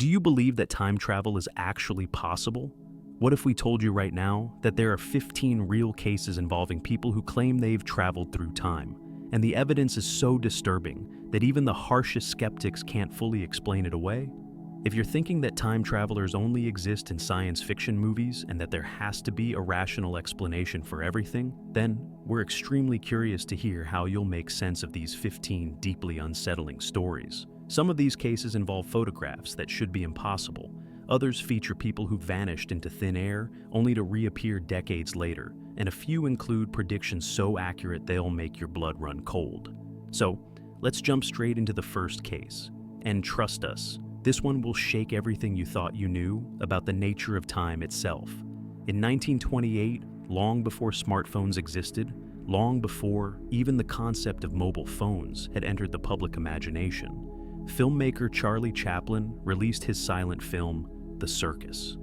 Do you believe that time travel is actually possible? What if we told you right now that there are 15 real cases involving people who claim they've traveled through time, and the evidence is so disturbing that even the harshest skeptics can't fully explain it away? If you're thinking that time travelers only exist in science fiction movies and that there has to be a rational explanation for everything, then we're extremely curious to hear how you'll make sense of these 15 deeply unsettling stories. Some of these cases involve photographs that should be impossible. Others feature people who vanished into thin air only to reappear decades later, and a few include predictions so accurate they'll make your blood run cold. So, let's jump straight into the first case. And trust us, this one will shake everything you thought you knew about the nature of time itself. In 1928, long before smartphones existed, long before even the concept of mobile phones had entered the public imagination, filmmaker Charlie Chaplin released his silent film, The Circus.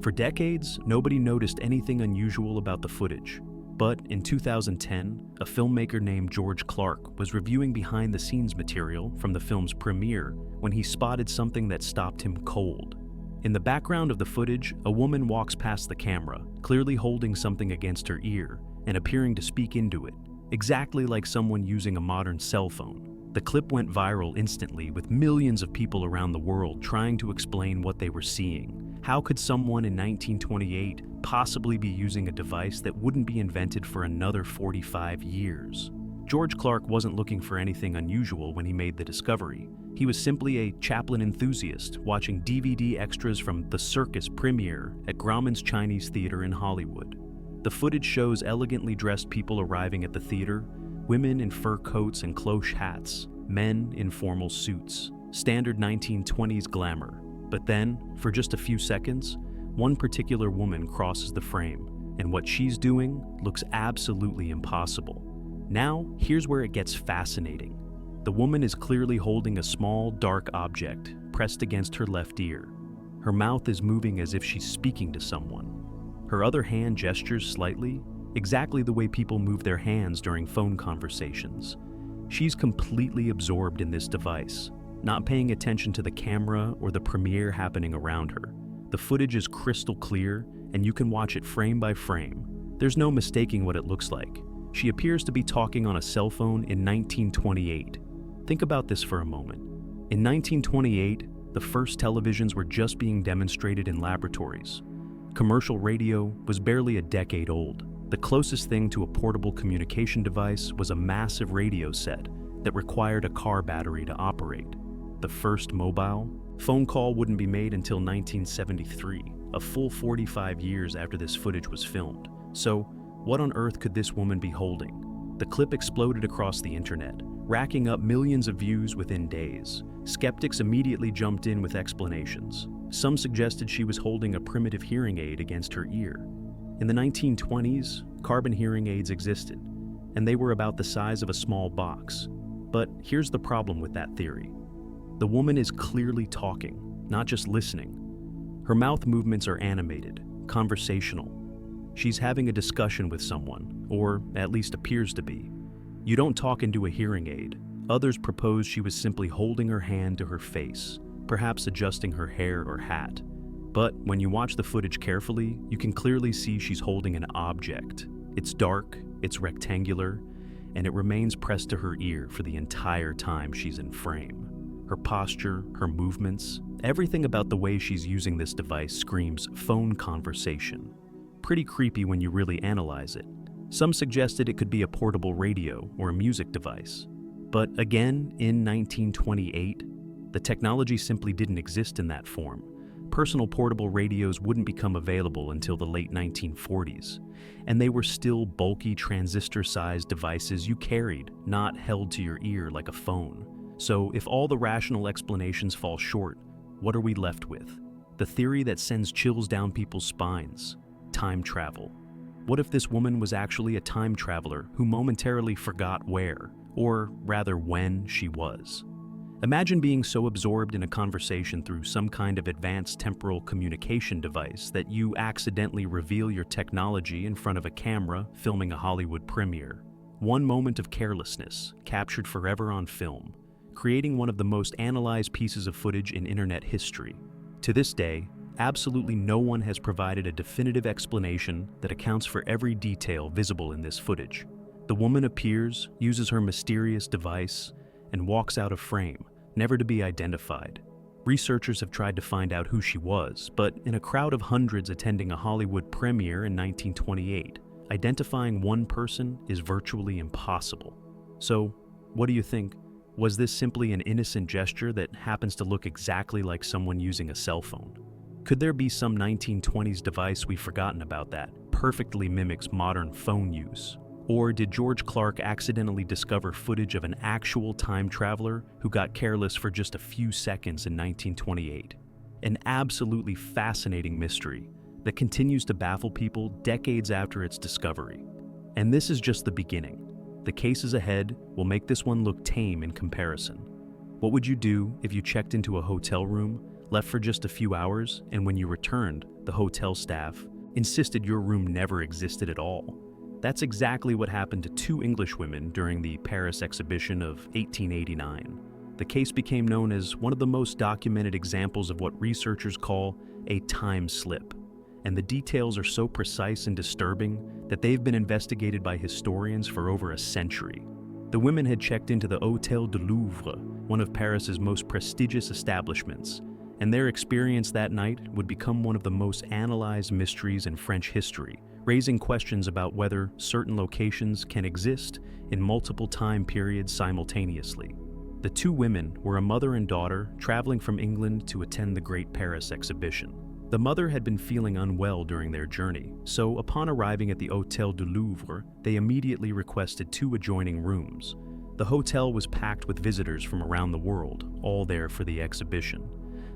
For decades, nobody noticed anything unusual about the footage. But in 2010, a filmmaker named George Clark was reviewing behind-the-scenes material from the film's premiere when he spotted something that stopped him cold. In the background of the footage, a woman walks past the camera, clearly holding something against her ear and appearing to speak into it, exactly like someone using a modern cell phone. The clip went viral instantly, with millions of people around the world trying to explain what they were seeing. How could someone in 1928 possibly be using a device that wouldn't be invented for another 45 years? George Clark wasn't looking for anything unusual when he made the discovery. He was simply a Chaplin enthusiast watching DVD extras from The Circus premiere at Grauman's Chinese Theater in Hollywood. The footage shows elegantly dressed people arriving at the theater, women in fur coats and cloche hats, men in formal suits, standard 1920s glamour. But then, for just a few seconds, one particular woman crosses the frame, and what she's doing looks absolutely impossible. Now, here's where it gets fascinating. The woman is clearly holding a small, dark object pressed against her left ear. Her mouth is moving as if she's speaking to someone. Her other hand gestures slightly, exactly the way people move their hands during phone conversations. She's completely absorbed in this device, not paying attention to the camera or the premiere happening around her. The footage is crystal clear, and you can watch it frame by frame. There's no mistaking what it looks like. She appears to be talking on a cell phone in 1928. Think about this for a moment. In 1928, the first televisions were just being demonstrated in laboratories. Commercial radio was barely a decade old. The closest thing to a portable communication device was a massive radio set that required a car battery to operate. The first mobile phone call wouldn't be made until 1973, a full 45 years after this footage was filmed. So, what on earth could this woman be holding? The clip exploded across the internet, racking up millions of views within days. Skeptics immediately jumped in with explanations. Some suggested she was holding a primitive hearing aid against her ear. In the 1920s, carbon hearing aids existed, and they were about the size of a small box. But here's the problem with that theory. The woman is clearly talking, not just listening. Her mouth movements are animated, conversational. She's having a discussion with someone, or at least appears to be. You don't talk into a hearing aid. Others propose she was simply holding her hand to her face, perhaps adjusting her hair or hat. But when you watch the footage carefully, you can clearly see she's holding an object. It's dark, it's rectangular, and it remains pressed to her ear for the entire time she's in frame. Her posture, her movements, everything about the way she's using this device screams phone conversation. Pretty creepy when you really analyze it. Some suggested it could be a portable radio or a music device. But again, in 1928, the technology simply didn't exist in that form. Personal portable radios wouldn't become available until the late 1940s, and they were still bulky transistor-sized devices you carried, not held to your ear like a phone. So if all the rational explanations fall short, what are we left with? The theory that sends chills down people's spines: time travel. What if this woman was actually a time traveler who momentarily forgot where, or rather when, she was? Imagine being so absorbed in a conversation through some kind of advanced temporal communication device that you accidentally reveal your technology in front of a camera filming a Hollywood premiere. One moment of carelessness, captured forever on film, creating one of the most analyzed pieces of footage in internet history. To this day, absolutely no one has provided a definitive explanation that accounts for every detail visible in this footage. The woman appears, uses her mysterious device, and walks out of frame, never to be identified. Researchers have tried to find out who she was, but in a crowd of hundreds attending a Hollywood premiere in 1928, identifying one person is virtually impossible. So, what do you think? Was this simply an innocent gesture that happens to look exactly like someone using a cell phone? Could there be some 1920s device we've forgotten about that perfectly mimics modern phone use? Or did George Clark accidentally discover footage of an actual time traveler who got careless for just a few seconds in 1928? An absolutely fascinating mystery that continues to baffle people decades after its discovery. And this is just the beginning. The cases ahead will make this one look tame in comparison. What would you do if you checked into a hotel room, left for just a few hours, and when you returned, the hotel staff insisted your room never existed at all? That's exactly what happened to two English women during the Paris exhibition of 1889. The case became known as one of the most documented examples of what researchers call a time slip. And the details are so precise and disturbing that they've been investigated by historians for over a century. The women had checked into the Hôtel du Louvre, one of Paris's most prestigious establishments, and their experience that night would become one of the most analyzed mysteries in French history, raising questions about whether certain locations can exist in multiple time periods simultaneously. The two women were a mother and daughter traveling from England to attend the Great Paris exhibition. The mother had been feeling unwell during their journey, so upon arriving at the Hôtel du Louvre, they immediately requested two adjoining rooms. The hotel was packed with visitors from around the world, all there for the exhibition.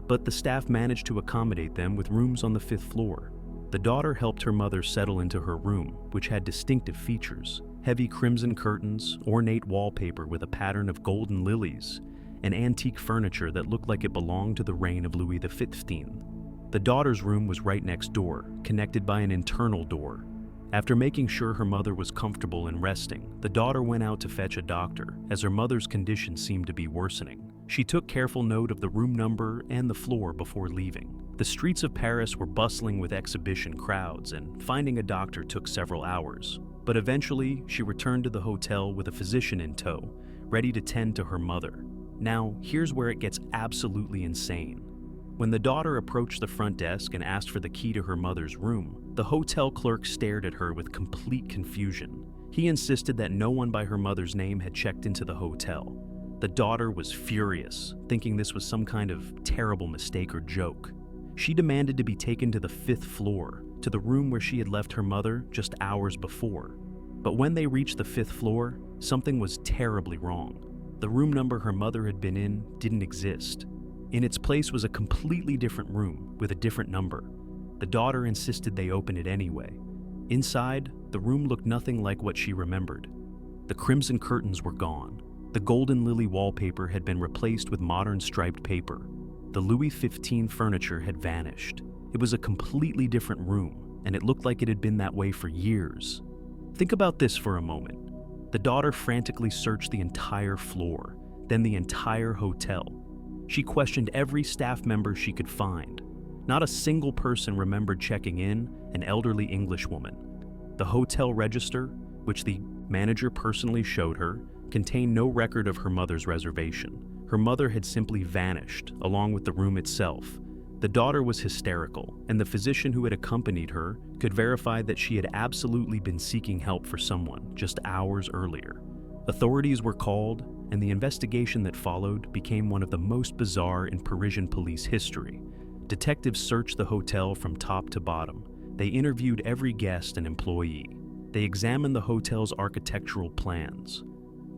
But the staff managed to accommodate them with rooms on the 5th floor. The daughter helped her mother settle into her room, which had distinctive features: heavy crimson curtains, ornate wallpaper with a pattern of golden lilies, and antique furniture that looked like it belonged to the reign of Louis XV. The daughter's room was right next door, connected by an internal door. After making sure her mother was comfortable and resting, the daughter went out to fetch a doctor, as her mother's condition seemed to be worsening. She took careful note of the room number and the floor before leaving. The streets of Paris were bustling with exhibition crowds, and finding a doctor took several hours. But eventually, she returned to the hotel with a physician in tow, ready to tend to her mother. Now, here's where it gets absolutely insane. When the daughter approached the front desk and asked for the key to her mother's room, the hotel clerk stared at her with complete confusion. He insisted that no one by her mother's name had checked into the hotel. The daughter was furious, thinking this was some kind of terrible mistake or joke. She demanded to be taken to the 5th floor, to the room where she had left her mother just hours before. But when they reached the 5th floor, something was terribly wrong. The room number her mother had been in didn't exist. In its place was a completely different room with a different number. The daughter insisted they open it anyway. Inside, the room looked nothing like what she remembered. The crimson curtains were gone. The golden lily wallpaper had been replaced with modern striped paper. The Louis XV furniture had vanished. It was a completely different room, and it looked like it had been that way for years. Think about this for a moment. The daughter frantically searched the entire floor, then the entire hotel. She questioned every staff member she could find. Not a single person remembered checking in, an elderly English woman. The hotel register, which the manager personally showed her, contained no record of her mother's reservation. Her mother had simply vanished, along with the room itself. The daughter was hysterical, and the physician who had accompanied her could verify that she had absolutely been seeking help for someone just hours earlier. Authorities were called, and the investigation that followed became one of the most bizarre in Parisian police history. Detectives searched the hotel from top to bottom. They interviewed every guest and employee. They examined the hotel's architectural plans.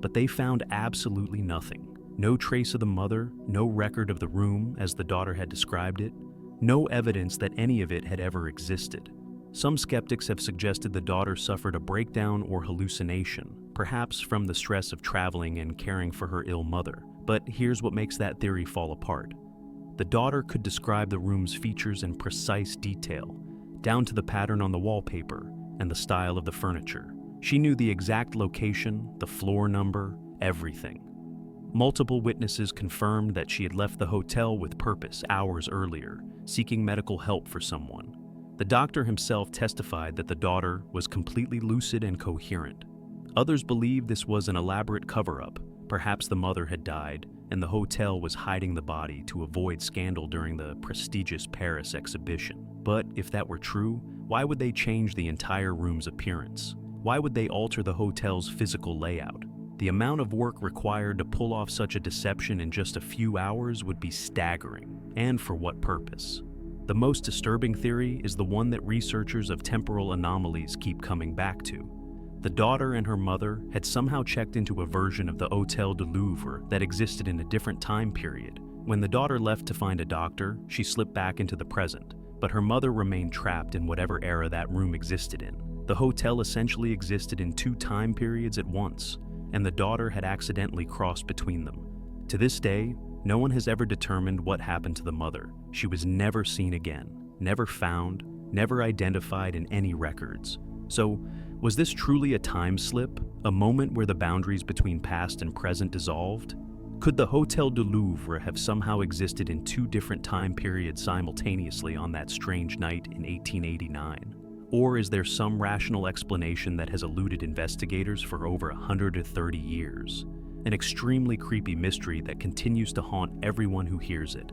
But they found absolutely nothing. No trace of the mother, no record of the room as the daughter had described it, no evidence that any of it had ever existed. Some skeptics have suggested the daughter suffered a breakdown or hallucination, perhaps from the stress of traveling and caring for her ill mother. But here's what makes that theory fall apart. The daughter could describe the room's features in precise detail, down to the pattern on the wallpaper and the style of the furniture. She knew the exact location, the floor number, everything. Multiple witnesses confirmed that she had left the hotel with purpose hours earlier, seeking medical help for someone. The doctor himself testified that the daughter was completely lucid and coherent. Others believed this was an elaborate cover-up. Perhaps the mother had died, and the hotel was hiding the body to avoid scandal during the prestigious Paris exhibition. But if that were true, why would they change the entire room's appearance? Why would they alter the hotel's physical layout? The amount of work required to pull off such a deception in just a few hours would be staggering. And for what purpose? The most disturbing theory is the one that researchers of temporal anomalies keep coming back to. The daughter and her mother had somehow checked into a version of the Hôtel du Louvre that existed in a different time period. When the daughter left to find a doctor, she slipped back into the present, but her mother remained trapped in whatever era that room existed in. The hotel essentially existed in two time periods at once, and the daughter had accidentally crossed between them. To this day, no one has ever determined what happened to the mother. She was never seen again, never found, never identified in any records. So, was this truly a time slip, a moment where the boundaries between past and present dissolved? Could the Hôtel du Louvre have somehow existed in two different time periods simultaneously on that strange night in 1889? Or is there some rational explanation that has eluded investigators for over 130 years? An extremely creepy mystery that continues to haunt everyone who hears it.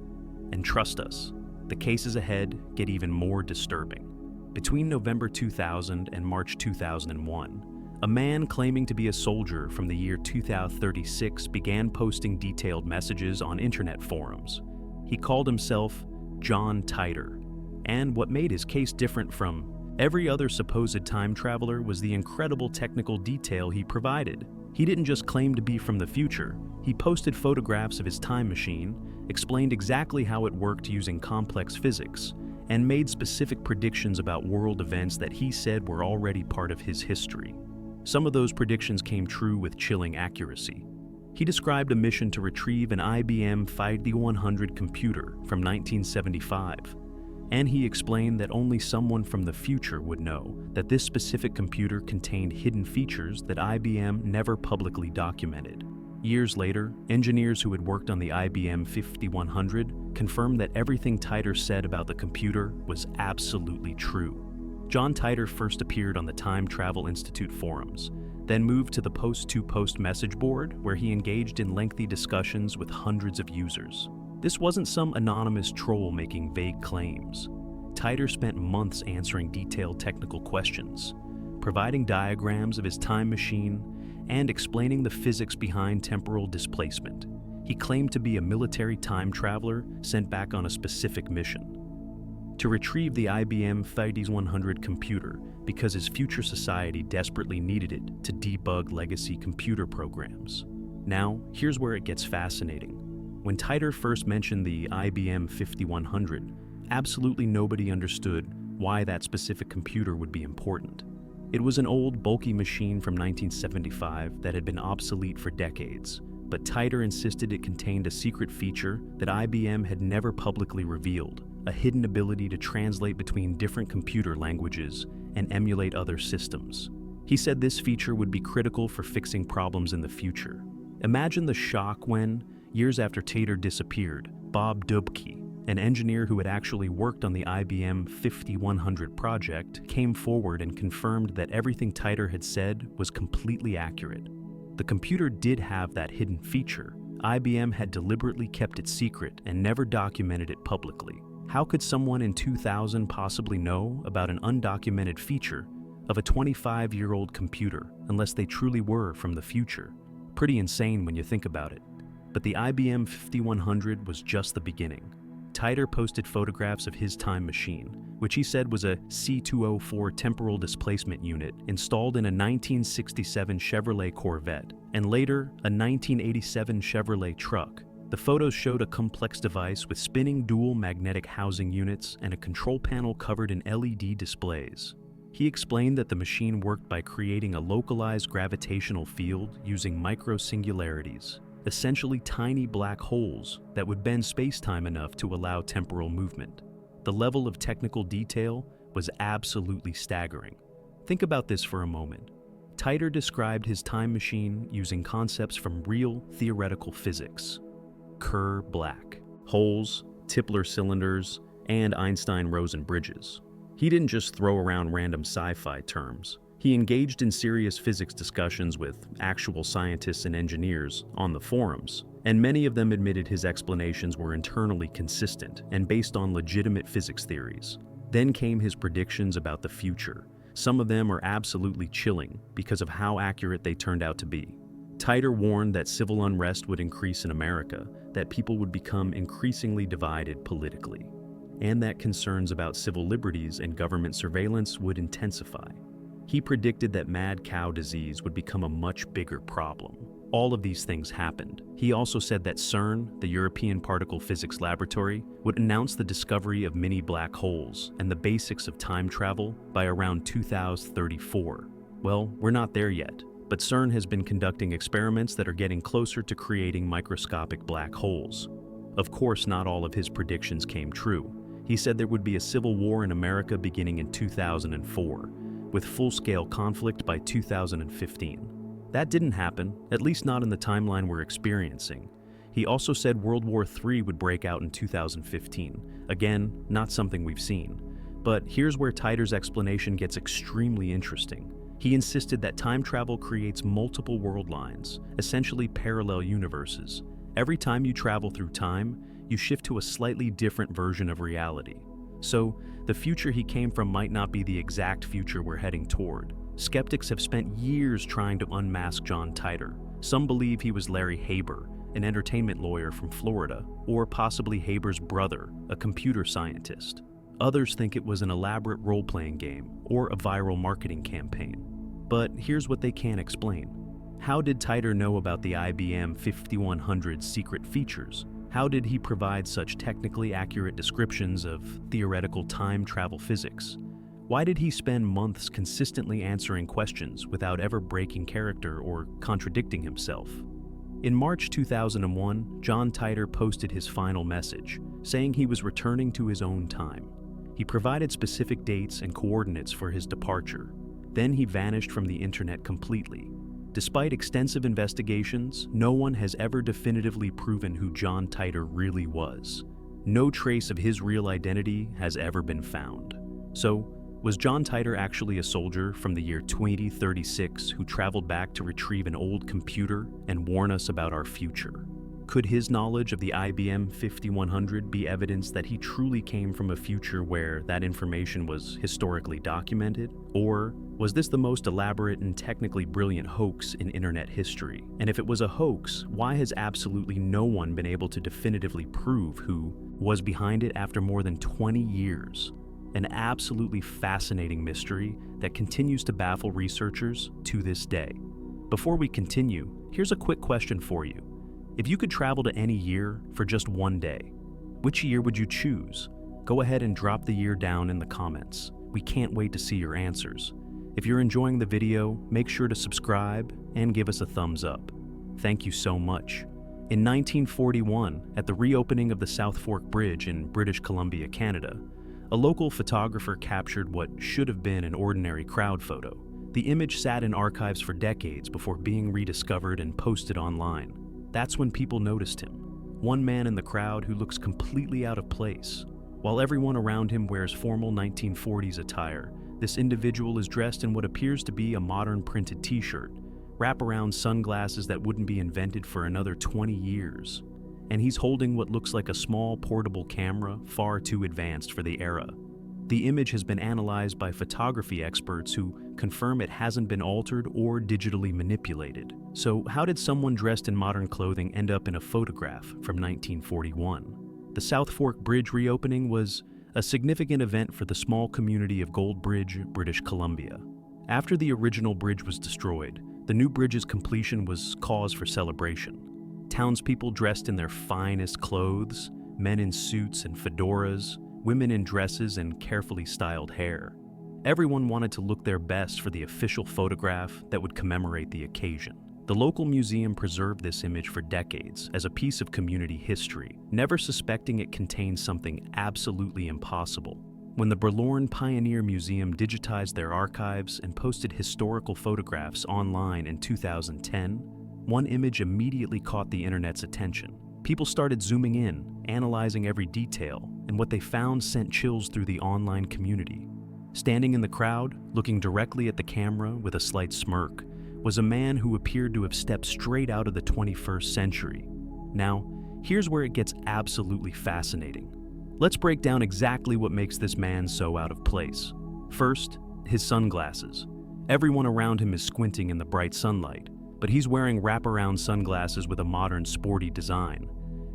And trust us, the cases ahead get even more disturbing. Between November 2000 and March 2001, a man claiming to be a soldier from the year 2036 began posting detailed messages on internet forums. He called himself John Titor, and what made his case different from every other supposed time traveler was the incredible technical detail he provided. He didn't just claim to be from the future, he posted photographs of his time machine, explained exactly how it worked using complex physics, and made specific predictions about world events that he said were already part of his history. Some of those predictions came true with chilling accuracy. He described a mission to retrieve an IBM 5100 computer from 1975, and he explained that only someone from the future would know that this specific computer contained hidden features that IBM never publicly documented. Years later, engineers who had worked on the IBM 5100 confirmed that everything Titor said about the computer was absolutely true. John Titor first appeared on the Time Travel Institute forums, then moved to the post-to-post message board where he engaged in lengthy discussions with hundreds of users. This wasn't some anonymous troll making vague claims. Titor spent months answering detailed technical questions, providing diagrams of his time machine, and explaining the physics behind temporal displacement. He claimed to be a military time traveler sent back on a specific mission to retrieve the IBM 5100 computer because his future society desperately needed it to debug legacy computer programs. Now, here's where it gets fascinating. When Titor first mentioned the IBM 5100, absolutely nobody understood why that specific computer would be important. It was an old, bulky machine from 1975 that had been obsolete for decades, but Titor insisted it contained a secret feature that IBM had never publicly revealed, a hidden ability to translate between different computer languages and emulate other systems. He said this feature would be critical for fixing problems in the future. Imagine the shock when, years after Titor disappeared, Bob Dubke, an engineer who had actually worked on the IBM 5100 project, came forward and confirmed that everything Titor had said was completely accurate. The computer did have that hidden feature. IBM had deliberately kept it secret and never documented it publicly. How could someone in 2000 possibly know about an undocumented feature of a 25-year-old computer unless they truly were from the future? Pretty insane when you think about it. But the IBM 5100 was just the beginning. Titor posted photographs of his time machine, which he said was a C204 temporal displacement unit installed in a 1967 Chevrolet Corvette, and later a 1987 Chevrolet truck. The photos showed a complex device with spinning dual magnetic housing units and a control panel covered in LED displays. He explained that the machine worked by creating a localized gravitational field using micro-singularities, essentially tiny black holes that would bend space-time enough to allow temporal movement. The level of technical detail was absolutely staggering. Think about this for a moment. Titer described his time machine using concepts from real theoretical physics: Kerr-Black, holes, Tipler cylinders, and Einstein-Rosen bridges. He didn't just throw around random sci-fi terms. He engaged in serious physics discussions with actual scientists and engineers on the forums, and many of them admitted his explanations were internally consistent and based on legitimate physics theories. Then came his predictions about the future. Some of them are absolutely chilling because of how accurate they turned out to be. Titer warned that civil unrest would increase in America, that people would become increasingly divided politically, and that concerns about civil liberties and government surveillance would intensify. He predicted that mad cow disease would become a much bigger problem. All of these things happened. He also said that CERN, the European Particle Physics Laboratory, would announce the discovery of mini black holes and the basics of time travel by around 2034. Well, we're not there yet, but CERN has been conducting experiments that are getting closer to creating microscopic black holes. Of course, not all of his predictions came true. He said there would be a civil war in America beginning in 2004, with full-scale conflict by 2015. That didn't happen, at least not in the timeline we're experiencing. He also said World War III would break out in 2015. Again, not something we've seen. But here's where Titer's explanation gets extremely interesting. He insisted that time travel creates multiple world lines, essentially parallel universes. Every time you travel through time, you shift to a slightly different version of reality. So, the future he came from might not be the exact future we're heading toward. Skeptics have spent years trying to unmask John Titer. Some believe he was Larry Haber, an entertainment lawyer from Florida, or possibly Haber's brother, a computer scientist. Others think it was an elaborate role-playing game or a viral marketing campaign. But here's what they can't explain. How did Titer know about the IBM 5100's secret features? How did he provide such technically accurate descriptions of theoretical time travel physics? Why did he spend months consistently answering questions without ever breaking character or contradicting himself? In March 2001, John Titer posted his final message, saying he was returning to his own time. He provided specific dates and coordinates for his departure. Then he vanished from the internet completely. Despite extensive investigations, no one has ever definitively proven who John Titer really was. No trace of his real identity has ever been found. So, was John Titer actually a soldier from the year 2036 who traveled back to retrieve an old computer and warn us about our future? Could his knowledge of the IBM 5100 be evidence that he truly came from a future where that information was historically documented? Or was this the most elaborate and technically brilliant hoax in internet history? And if it was a hoax, why has absolutely no one been able to definitively prove who was behind it after more than 20 years? An absolutely fascinating mystery that continues to baffle researchers to this day. Before we continue, here's a quick question for you. If you could travel to any year for just one day, which year would you choose? Go ahead and drop the year down in the comments. We can't wait to see your answers. If you're enjoying the video, make sure to subscribe and give us a thumbs up. Thank you so much. In 1941, at the reopening of the South Fork Bridge in British Columbia, Canada, a local photographer captured what should have been an ordinary crowd photo. The image sat in archives for decades before being rediscovered and posted online. That's when people noticed him. One man in the crowd who looks completely out of place. While everyone around him wears formal 1940s attire, this individual is dressed in what appears to be a modern printed t-shirt, wraparound sunglasses that wouldn't be invented for another 20 years. And he's holding what looks like a small portable camera, far too advanced for the era. The image has been analyzed by photography experts who confirm it hasn't been altered or digitally manipulated. So how did someone dressed in modern clothing end up in a photograph from 1941? The South Fork Bridge reopening was a significant event for the small community of Gold Bridge, British Columbia. After the original bridge was destroyed, the new bridge's completion was cause for celebration. Townspeople dressed in their finest clothes, men in suits and fedoras, women in dresses and carefully styled hair. Everyone wanted to look their best for the official photograph that would commemorate the occasion. The local museum preserved this image for decades as a piece of community history, never suspecting it contained something absolutely impossible. when the Berlin Pioneer Museum digitized their archives and posted historical photographs online in 2010, one image immediately caught the internet's attention. People started zooming in, analyzing every detail, and what they found sent chills through the online community. Standing in the crowd, looking directly at the camera with a slight smirk, was a man who appeared to have stepped straight out of the 21st century. Now, here's where it gets absolutely fascinating. Let's break down exactly what makes this man so out of place. First, his sunglasses. Everyone around him is squinting in the bright sunlight, but he's wearing wraparound sunglasses with a modern, sporty design.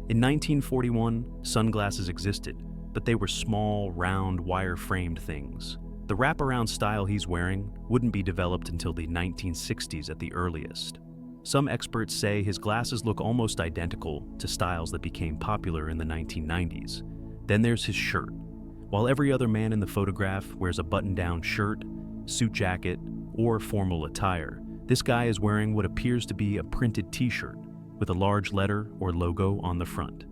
In 1941, sunglasses existed, but they were small, round, wire-framed things. The wraparound style he's wearing wouldn't be developed until the 1960s at the earliest. Some experts say his glasses look almost identical to styles that became popular in the 1990s. Then there's his shirt. While every other man in the photograph wears a button-down shirt, suit jacket, or formal attire, this guy is wearing what appears to be a printed t-shirt with a large letter or logo on the front.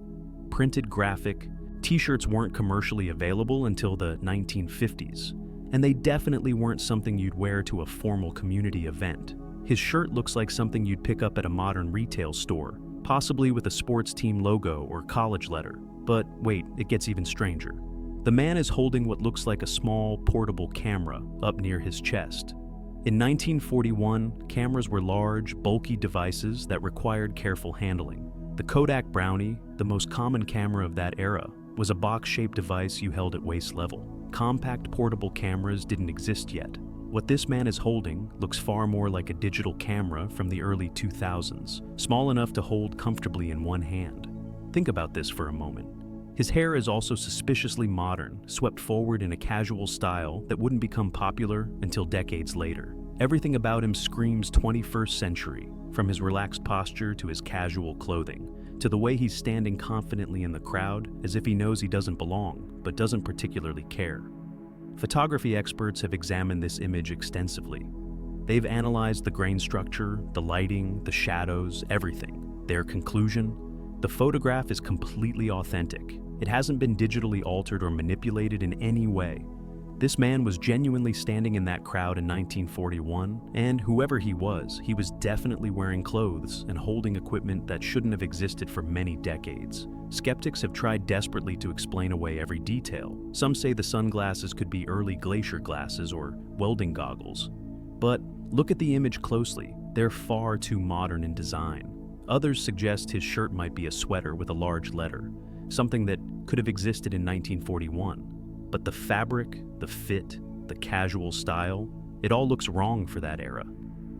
Printed graphic, t-shirts weren't commercially available until the 1950s, and they definitely weren't something you'd wear to a formal community event. His shirt looks like something you'd pick up at a modern retail store, possibly with a sports team logo or college letter. But wait, it gets even stranger. The man is holding what looks like a small, portable camera up near his chest. In 1941, cameras were large, bulky devices that required careful handling. The Kodak Brownie, the most common camera of that era, was a box-shaped device you held at waist level. Compact portable cameras didn't exist yet. What this man is holding looks far more like a digital camera from the early 2000s, small enough to hold comfortably in one hand. Think about this for a moment. His hair is also suspiciously modern, swept forward in a casual style that wouldn't become popular until decades later. Everything about him screams 21st century, from his relaxed posture to his casual clothing, to the way he's standing confidently in the crowd as if he knows he doesn't belong, but doesn't particularly care. Photography experts have examined this image extensively. They've analyzed the grain structure, the lighting, the shadows, everything. Their conclusion? The photograph is completely authentic. It hasn't been digitally altered or manipulated in any way. This man was genuinely standing in that crowd in 1941, and whoever he was definitely wearing clothes and holding equipment that shouldn't have existed for many decades. Skeptics have tried desperately to explain away every detail. Some say the sunglasses could be early glacier glasses or welding goggles. But look at the image closely. They're far too modern in design. Others suggest his shirt might be a sweater with a large letter, something that could have existed in 1941. But the fabric, the fit, the casual style, it all looks wrong for that era.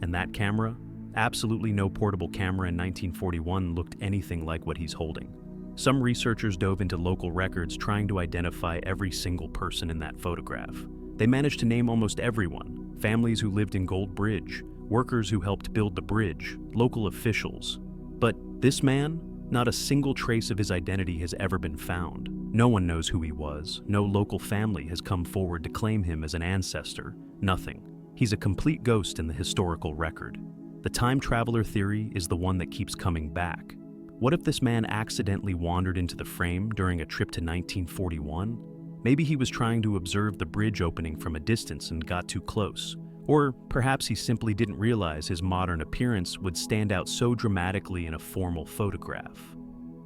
And that camera? Absolutely no portable camera in 1941 looked anything like what he's holding. Some researchers dove into local records trying to identify every single person in that photograph. They managed to name almost everyone: families who lived in Gold Bridge, workers who helped build the bridge, local officials. But this man? Not a single trace of his identity has ever been found. No one knows who he was. No local family has come forward to claim him as an ancestor. Nothing. He's a complete ghost in the historical record. The time traveler theory is the one that keeps coming back. What if this man accidentally wandered into the frame during a trip to 1941? Maybe he was trying to observe the bridge opening from a distance and got too close. Or perhaps he simply didn't realize his modern appearance would stand out so dramatically in a formal photograph.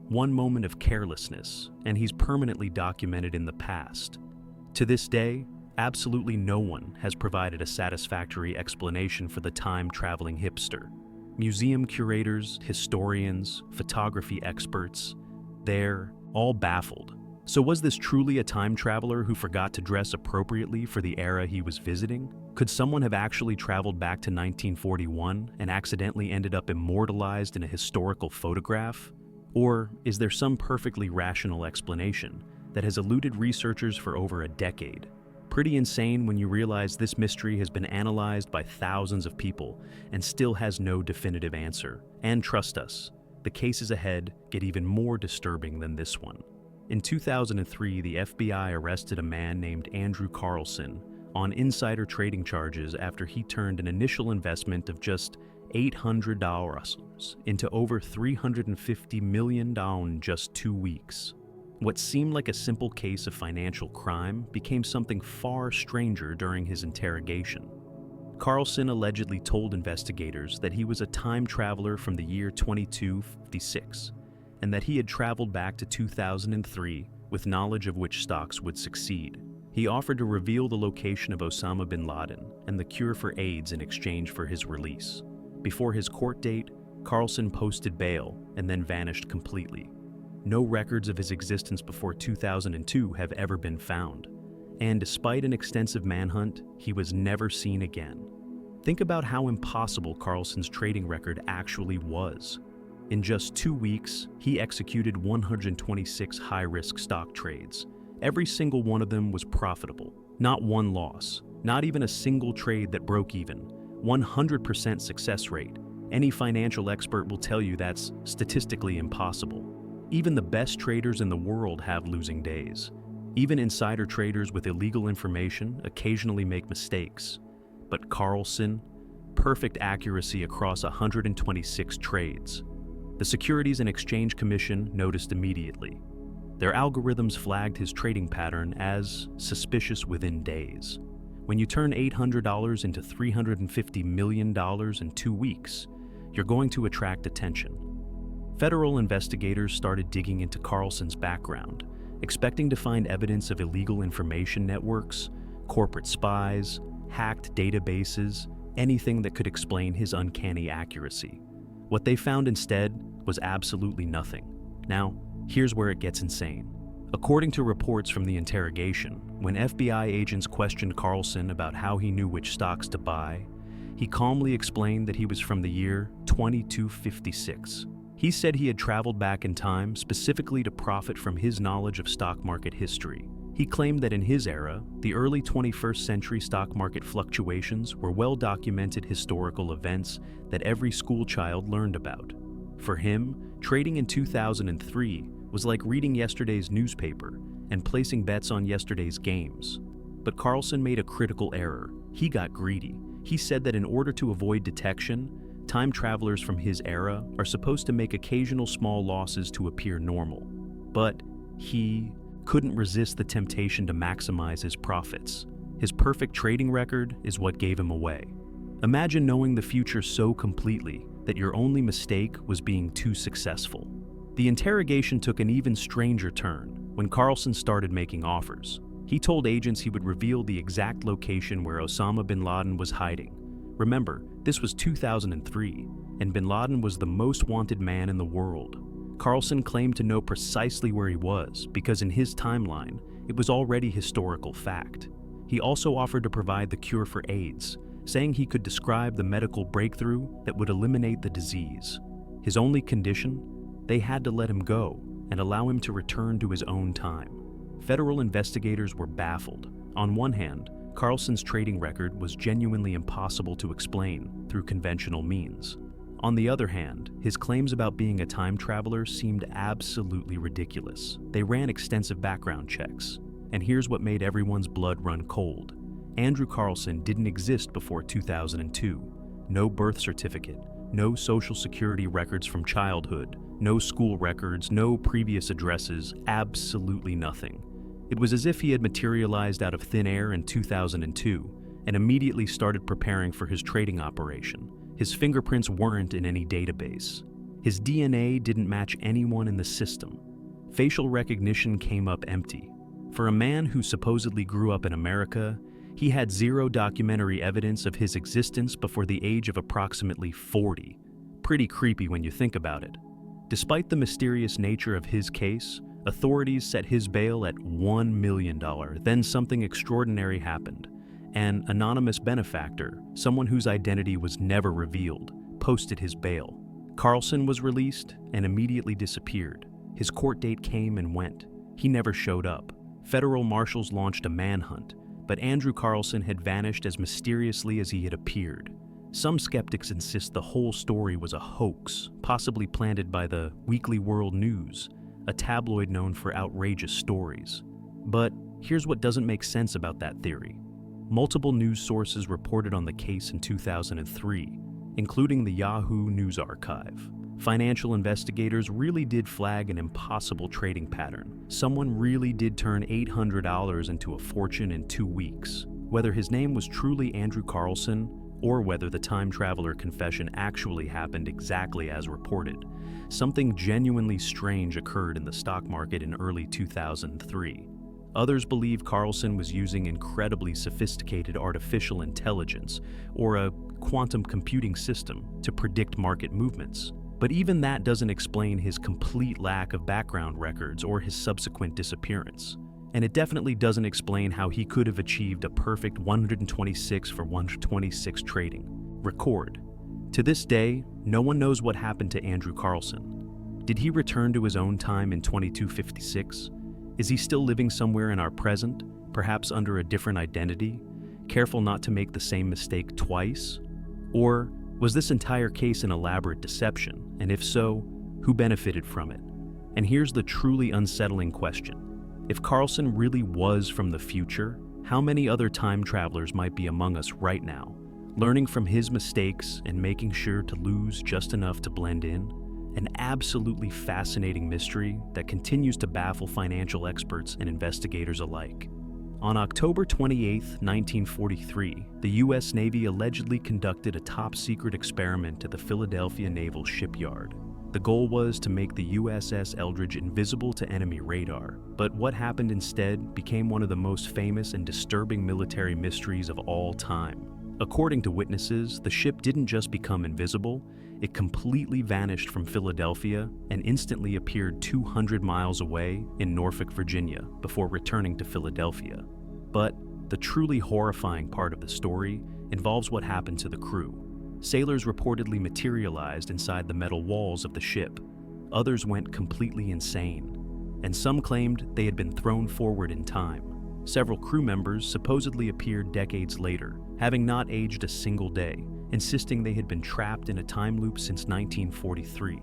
One moment of carelessness, and he's permanently documented in the past. To this day, absolutely no one has provided a satisfactory explanation for the time-traveling hipster. Museum curators, historians, photography experts, they're all baffled. So was this truly a time traveler who forgot to dress appropriately for the era he was visiting? Could someone have actually traveled back to 1941 and accidentally ended up immortalized in a historical photograph? Or is there some perfectly rational explanation that has eluded researchers for over a decade? Pretty insane when you realize this mystery has been analyzed by thousands of people and still has no definitive answer. And trust us, the cases ahead get even more disturbing than this one. In 2003, the FBI arrested a man named Andrew Carlson on insider trading charges after he turned an initial investment of just $800 into over $350 million in just 2 weeks. What seemed like a simple case of financial crime became something far stranger during his interrogation. Carlson allegedly told investigators that he was a time traveler from the year 2256, and that he had traveled back to 2003 with knowledge of which stocks would succeed. He offered to reveal the location of Osama bin Laden and the cure for AIDS in exchange for his release. Before his court date, Carlson posted bail and then vanished completely. No records of his existence before 2002 have ever been found, and despite an extensive manhunt, he was never seen again. Think about how impossible Carlson's trading record actually was. In just 2 weeks, he executed 126 high-risk stock trades. Every single one of them was profitable. Not one loss, not even a single trade that broke even. 100% success rate. Any financial expert will tell you that's statistically impossible. Even the best traders in the world have losing days. Even insider traders with illegal information occasionally make mistakes. But Carlson, perfect accuracy across 126 trades. The Securities and Exchange Commission noticed immediately. Their algorithms flagged his trading pattern as suspicious within days. When you turn $800 into $350 million in 2 weeks, you're going to attract attention. Federal investigators started digging into Carlson's background, expecting to find evidence of illegal information networks, corporate spies, hacked databases, anything that could explain his uncanny accuracy. What they found instead was absolutely nothing. Now, here's where it gets insane. According to reports from the interrogation, when FBI agents questioned Carlson about how he knew which stocks to buy, he calmly explained that he was from the year 2256. He said he had traveled back in time specifically to profit from his knowledge of stock market history. He claimed that in his era, the early 21st century stock market fluctuations were well-documented historical events that every schoolchild learned about. For him, trading in 2003 was like reading yesterday's newspaper and placing bets on yesterday's games. But Carlson made a critical error. He got greedy. He said that in order to avoid detection, time travelers from his era are supposed to make occasional small losses to appear normal. But he couldn't resist the temptation to maximize his profits. His perfect trading record is what gave him away. Imagine knowing the future so completely that your only mistake was being too successful. The interrogation took an even stranger turn when Carlson started making offers. He told agents he would reveal the exact location where Osama bin Laden was hiding. Remember, this was 2003, and bin Laden was the most wanted man in the world. Carlson claimed to know precisely where he was because in his timeline, it was already historical fact. He also offered to provide the cure for AIDS, saying he could describe the medical breakthrough that would eliminate the disease. His only condition? They had to let him go and allow him to return to his own time. Federal investigators were baffled. On one hand, Carlson's trading record was genuinely impossible to explain through conventional means. On the other hand, his claims about being a time traveler seemed absolutely ridiculous. They ran extensive background checks. And here's what made everyone's blood run cold. Andrew Carlson didn't exist before 2002. No birth certificate, no social security records from childhood, no school records, no previous addresses, absolutely nothing. It was as if he had materialized out of thin air in 2002 and immediately started preparing for his trading operation. His fingerprints weren't in any database. His DNA didn't match anyone in the system. Facial recognition came up empty. For a man who supposedly grew up in America, he had zero documentary evidence of his existence before the age of approximately 40. Pretty creepy when you think about it. Despite the mysterious nature of his case, authorities set his bail at $1 million. Then something extraordinary happened. An anonymous benefactor, someone whose identity was never revealed, posted his bail. Carlson was released and immediately disappeared. His court date came and went. He never showed up. Federal marshals launched a manhunt, but Andrew Carlson had vanished as mysteriously as he had appeared. Some skeptics insist the whole story was a hoax, possibly planted by the Weekly World News, a tabloid known for outrageous stories. But here's what doesn't make sense about that theory. Multiple news sources reported on the case in 2003, including the Yahoo News Archive. Financial investigators really did flag an impossible trading pattern. Someone really did turn $800 into a fortune in 2 weeks. Whether his name was truly Andrew Carlson, or whether the time traveler confession actually happened exactly as reported, something genuinely strange occurred in the stock market in early 2003. Others believe Carlson was using incredibly sophisticated artificial intelligence, or a quantum computing system, to predict market movements. But even that doesn't explain his complete lack of background records or his subsequent disappearance. And it definitely doesn't explain how he could have achieved a perfect 126 for 126 trading record. To this day, no one knows what happened to Andrew Carlson. Did he return to his own time in 2256? Is he still living somewhere in our present, perhaps under a different identity, careful not to make the same mistake twice? Or was this entire case an elaborate deception, and if so, who benefited from it? And here's the truly unsettling question. If Carlson really was from the future, how many other time travelers might be among us right now, learning from his mistakes and making sure to lose just enough to blend in? An absolutely fascinating mystery that continues to baffle financial experts and investigators alike. On October 28, 1943, the U.S. Navy allegedly conducted a top-secret experiment at the Philadelphia Naval Shipyard. The goal was to make the USS Eldridge invisible to enemy radar, but what happened instead became one of the most famous and disturbing military mysteries of all time. According to witnesses, the ship didn't just become invisible, it completely vanished from Philadelphia and instantly appeared 200 miles away in Norfolk, Virginia, before returning to Philadelphia. But the truly horrifying part of the story involves what happened to the crew. Sailors reportedly materialized inside the metal walls of the ship. Others went completely insane, and some claimed they had been thrown forward in time. Several crew members supposedly appeared decades later, having not aged a single day, insisting they had been trapped in a time loop since 1943.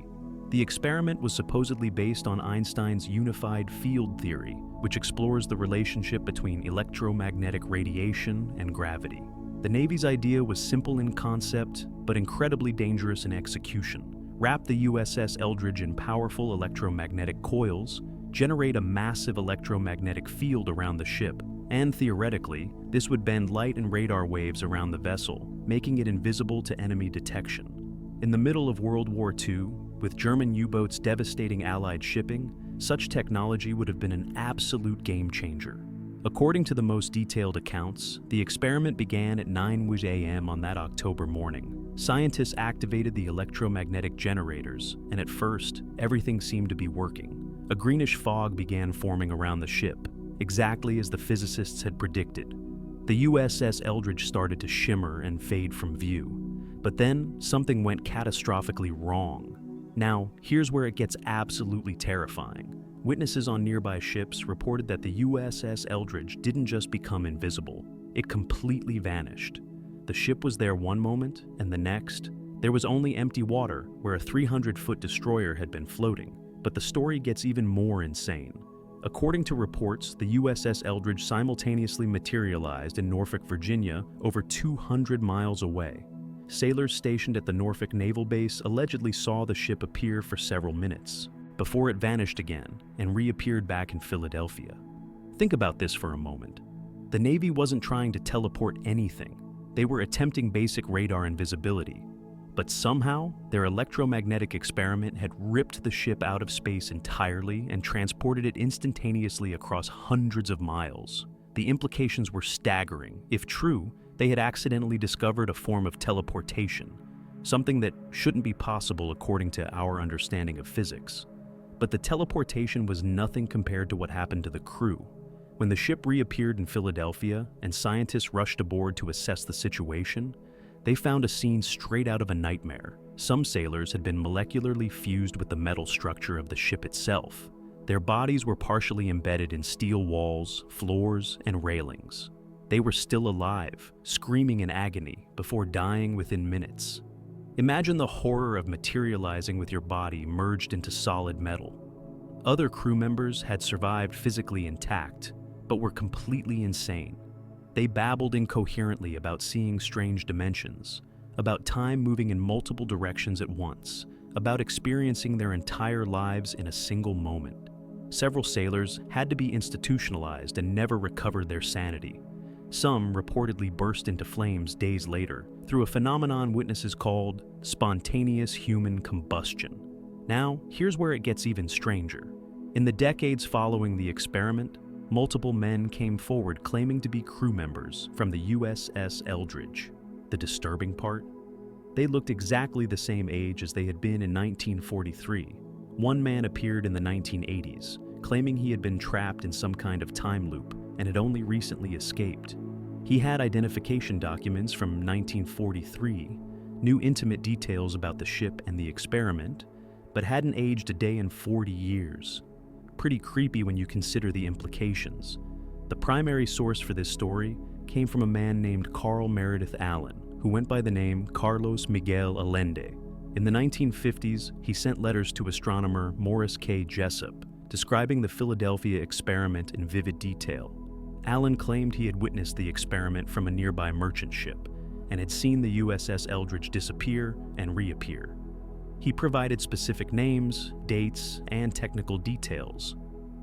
The experiment was supposedly based on Einstein's unified field theory, which explores the relationship between electromagnetic radiation and gravity. The Navy's idea was simple in concept, but incredibly dangerous in execution. Wrap the USS Eldridge in powerful electromagnetic coils, generate a massive electromagnetic field around the ship, and theoretically, this would bend light and radar waves around the vessel, making it invisible to enemy detection. In the middle of World War II, with German U-boats devastating Allied shipping, such technology would have been an absolute game changer. According to the most detailed accounts, the experiment began at 9 a.m. on that October morning. Scientists activated the electromagnetic generators, and at first, everything seemed to be working. A greenish fog began forming around the ship, exactly as the physicists had predicted. The USS Eldridge started to shimmer and fade from view. But then, something went catastrophically wrong. Now, here's where it gets absolutely terrifying. Witnesses on nearby ships reported that the USS Eldridge didn't just become invisible, it completely vanished. The ship was there one moment, and the next, there was only empty water where a 300-foot destroyer had been floating. But the story gets even more insane. According to reports, the USS Eldridge simultaneously materialized in Norfolk, Virginia, over 200 miles away. Sailors stationed at the Norfolk Naval Base allegedly saw the ship appear for several minutes, before it vanished again and reappeared back in Philadelphia. Think about this for a moment. The Navy wasn't trying to teleport anything. They were attempting basic radar invisibility. But somehow, their electromagnetic experiment had ripped the ship out of space entirely and transported it instantaneously across hundreds of miles. The implications were staggering. If true, they had accidentally discovered a form of teleportation, something that shouldn't be possible according to our understanding of physics. But the teleportation was nothing compared to what happened to the crew. When the ship reappeared in Philadelphia and scientists rushed aboard to assess the situation, they found a scene straight out of a nightmare. Some sailors had been molecularly fused with the metal structure of the ship itself. Their bodies were partially embedded in steel walls, floors, and railings. They were still alive, screaming in agony before dying within minutes. Imagine the horror of materializing with your body merged into solid metal. Other crew members had survived physically intact, but were completely insane. They babbled incoherently about seeing strange dimensions, about time moving in multiple directions at once, about experiencing their entire lives in a single moment. Several sailors had to be institutionalized and never recovered their sanity. Some reportedly burst into flames days later through a phenomenon witnesses called spontaneous human combustion. Now, here's where it gets even stranger. In the decades following the experiment, multiple men came forward claiming to be crew members from the USS Eldridge. The disturbing part? They looked exactly the same age as they had been in 1943. One man appeared in the 1980s, claiming he had been trapped in some kind of time loop and had only recently escaped. He had identification documents from 1943, knew intimate details about the ship and the experiment, but hadn't aged a day in 40 years. Pretty creepy when you consider the implications. The primary source for this story came from a man named Carl Meredith Allen, who went by the name Carlos Miguel Allende. In the 1950s, he sent letters to astronomer Morris K. Jessup, describing the Philadelphia experiment in vivid detail. Allen claimed he had witnessed the experiment from a nearby merchant ship and had seen the USS Eldridge disappear and reappear. He provided specific names, dates, and technical details.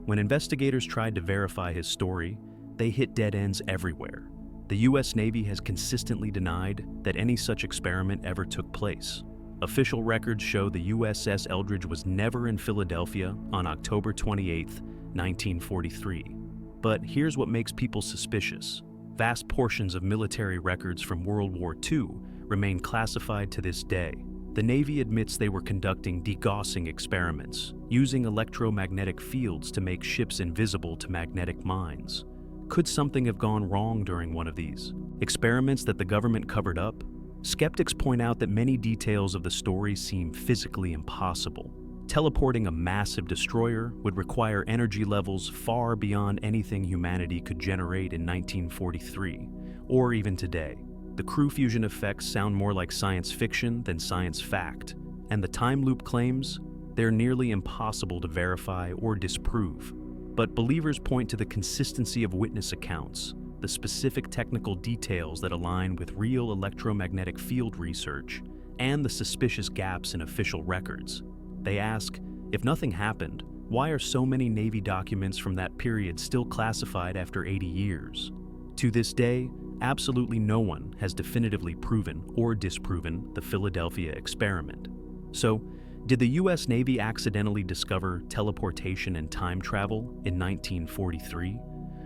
When investigators tried to verify his story, they hit dead ends everywhere. The U.S. Navy has consistently denied that any such experiment ever took place. Official records show the USS Eldridge was never in Philadelphia on October 28, 1943. But here's what makes people suspicious. Vast portions of military records from World War II remain classified to this day. The Navy admits they were conducting degaussing experiments, using electromagnetic fields to make ships invisible to magnetic mines. Could something have gone wrong during one of these experiments that the government covered up? Skeptics point out that many details of the story seem physically impossible. Teleporting a massive destroyer would require energy levels far beyond anything humanity could generate in 1943, or even today. The crew fusion effects sound more like science fiction than science fact, and the time loop claims, they're nearly impossible to verify or disprove. But believers point to the consistency of witness accounts, the specific technical details that align with real electromagnetic field research, and the suspicious gaps in official records. They ask, if nothing happened, why are so many Navy documents from that period still classified after 80 years? To this day, absolutely no one has definitively proven or disproven the Philadelphia experiment. So, did the U.S. Navy accidentally discover teleportation and time travel in 1943?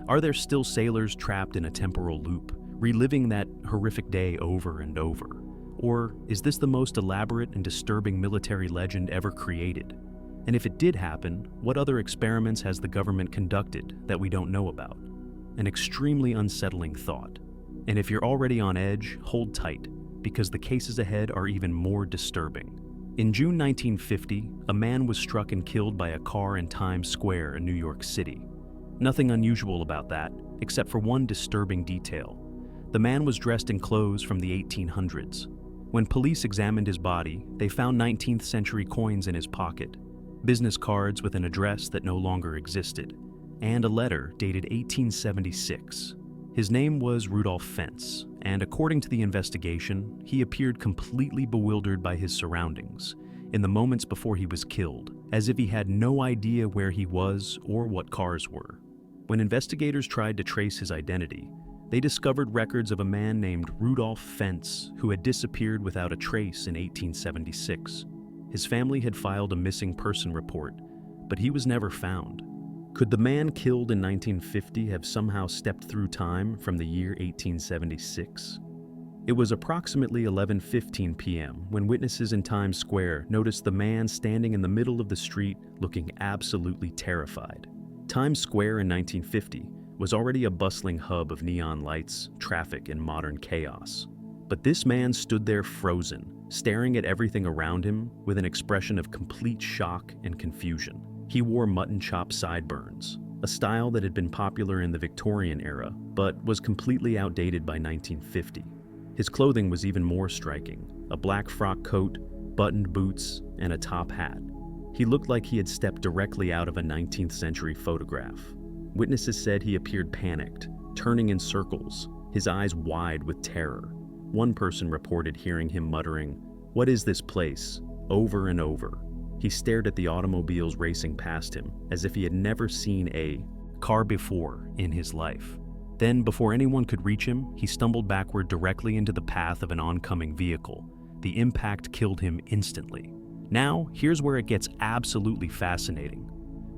Are there still sailors trapped in a temporal loop, reliving that horrific day over and over? Or is this the most elaborate and disturbing military legend ever created? And if it did happen, what other experiments has the government conducted that we don't know about? An extremely unsettling thought. And if you're already on edge, hold tight, because the cases ahead are even more disturbing. In June 1950, a man was struck and killed by a car in Times Square in New York City. Nothing unusual about that, except for one disturbing detail. The man was dressed in clothes from the 1800s. When police examined his body, they found 19th century coins in his pocket, business cards with an address that no longer existed, and a letter dated 1876. His name was Rudolph Fentz, and according to the investigation, he appeared completely bewildered by his surroundings in the moments before he was killed, as if he had no idea where he was or what cars were. When investigators tried to trace his identity, they discovered records of a man named Rudolph Fentz who had disappeared without a trace in 1876. His family had filed a missing person report, but he was never found. Could the man killed in 1950 have somehow stepped through time from the year 1876? It was approximately 11:15 p.m. when witnesses in Times Square noticed the man standing in the middle of the street looking absolutely terrified. Times Square in 1950 was already a bustling hub of neon lights, traffic, and modern chaos. But this man stood there frozen, staring at everything around him with an expression of complete shock and confusion. He wore mutton chop sideburns, a style that had been popular in the Victorian era, but was completely outdated by 1950. His clothing was even more striking, a black frock coat, buttoned boots, and a top hat. He looked like he had stepped directly out of a 19th century photograph. Witnesses said he appeared panicked, turning in circles, his eyes wide with terror. One person reported hearing him muttering, "What is this place? over and over. He stared at the automobiles racing past him as if he had never seen a car before in his life. Then, before anyone could reach him, he stumbled backward directly into the path of an oncoming vehicle. The impact killed him instantly. Now, here's where it gets absolutely fascinating.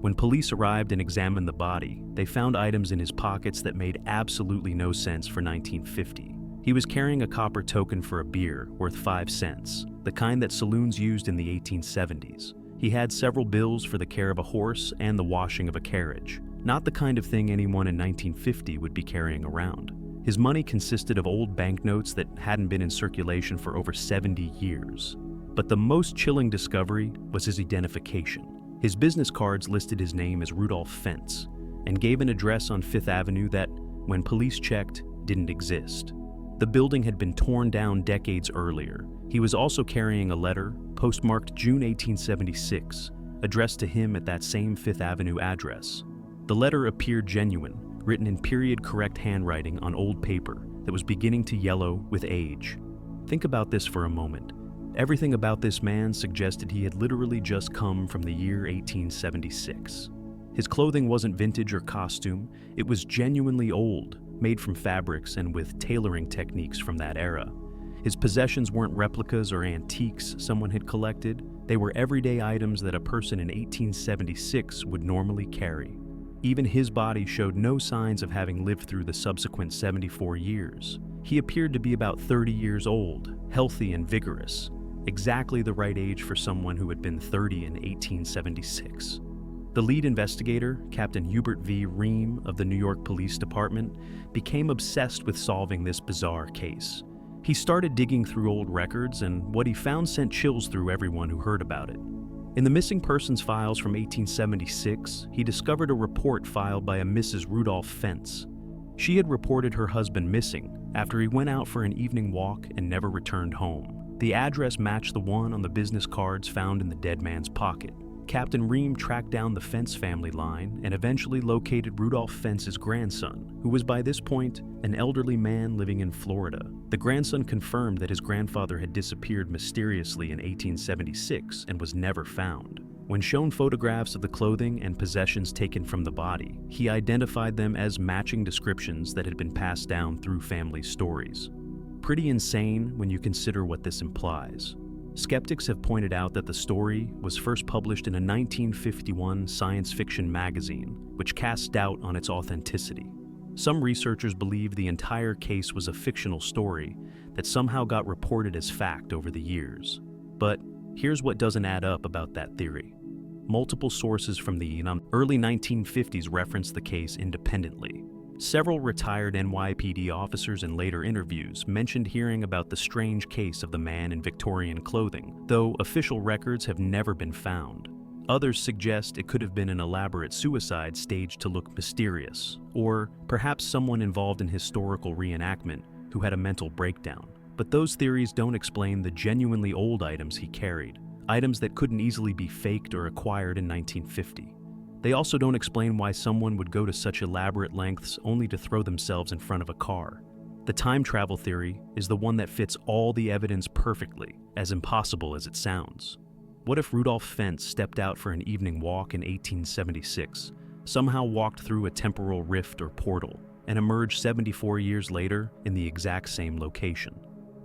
When police arrived and examined the body, they found items in his pockets that made absolutely no sense for 1950. He was carrying a copper token for a beer worth 5 cents, the kind that saloons used in the 1870s. He had several bills for the care of a horse and the washing of a carriage, not the kind of thing anyone in 1950 would be carrying around. His money consisted of old banknotes that hadn't been in circulation for over 70 years. But the most chilling discovery was his identification. His business cards listed his name as Rudolph Fentz and gave an address on Fifth Avenue that, when police checked, didn't exist. The building had been torn down decades earlier. He was also carrying a letter, postmarked June 1876, addressed to him at that same Fifth Avenue address. The letter appeared genuine, written in period-correct handwriting on old paper that was beginning to yellow with age. Think about this for a moment. Everything about this man suggested he had literally just come from the year 1876. His clothing wasn't vintage or costume, it was genuinely old, made from fabrics and with tailoring techniques from that era. His possessions weren't replicas or antiques someone had collected, they were everyday items that a person in 1876 would normally carry. Even his body showed no signs of having lived through the subsequent 74 years. He appeared to be about 30 years old, healthy and vigorous, exactly the right age for someone who had been 30 in 1876. The lead investigator, Captain Hubert V. Ream of the New York Police Department, became obsessed with solving this bizarre case. He started digging through old records, and what he found sent chills through everyone who heard about it. In the missing persons files from 1876, he discovered a report filed by a Mrs. Rudolph Fentz. She had reported her husband missing after he went out for an evening walk and never returned home. The address matched the one on the business cards found in the dead man's pocket. Captain Ream tracked down the Fentz family line and eventually located Rudolph Fentz's grandson, who was by this point an elderly man living in Florida. The grandson confirmed that his grandfather had disappeared mysteriously in 1876 and was never found. When shown photographs of the clothing and possessions taken from the body, he identified them as matching descriptions that had been passed down through family stories. Pretty insane when you consider what this implies. Skeptics have pointed out that the story was first published in a 1951 science fiction magazine, which cast doubt on its authenticity. Some researchers believe the entire case was a fictional story that somehow got reported as fact over the years. But here's what doesn't add up about that theory. Multiple sources from the early 1950s referenced the case independently. Several retired NYPD officers in later interviews mentioned hearing about the strange case of the man in Victorian clothing, though official records have never been found. Others suggest it could have been an elaborate suicide staged to look mysterious, or perhaps someone involved in historical reenactment who had a mental breakdown. But those theories don't explain the genuinely old items he carried, items that couldn't easily be faked or acquired in 1950. They also don't explain why someone would go to such elaborate lengths only to throw themselves in front of a car. The time travel theory is the one that fits all the evidence perfectly, as impossible as it sounds. What if Rudolph Fentz stepped out for an evening walk in 1876, somehow walked through a temporal rift or portal, and emerged 74 years later in the exact same location?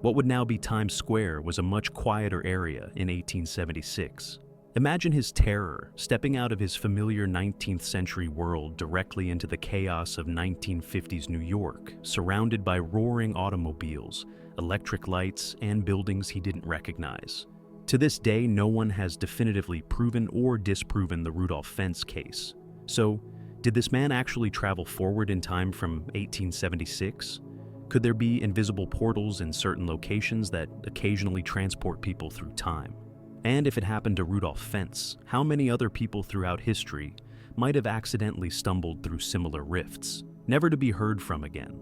What would now be Times Square was a much quieter area in 1876. Imagine his terror, stepping out of his familiar 19th century world directly into the chaos of 1950s New York, surrounded by roaring automobiles, electric lights, and buildings he didn't recognize. To this day, no one has definitively proven or disproven the Rudolph Fentz case. So, did this man actually travel forward in time from 1876? Could there be invisible portals in certain locations that occasionally transport people through time? And if it happened to Rudolph Fentz, how many other people throughout history might have accidentally stumbled through similar rifts, never to be heard from again,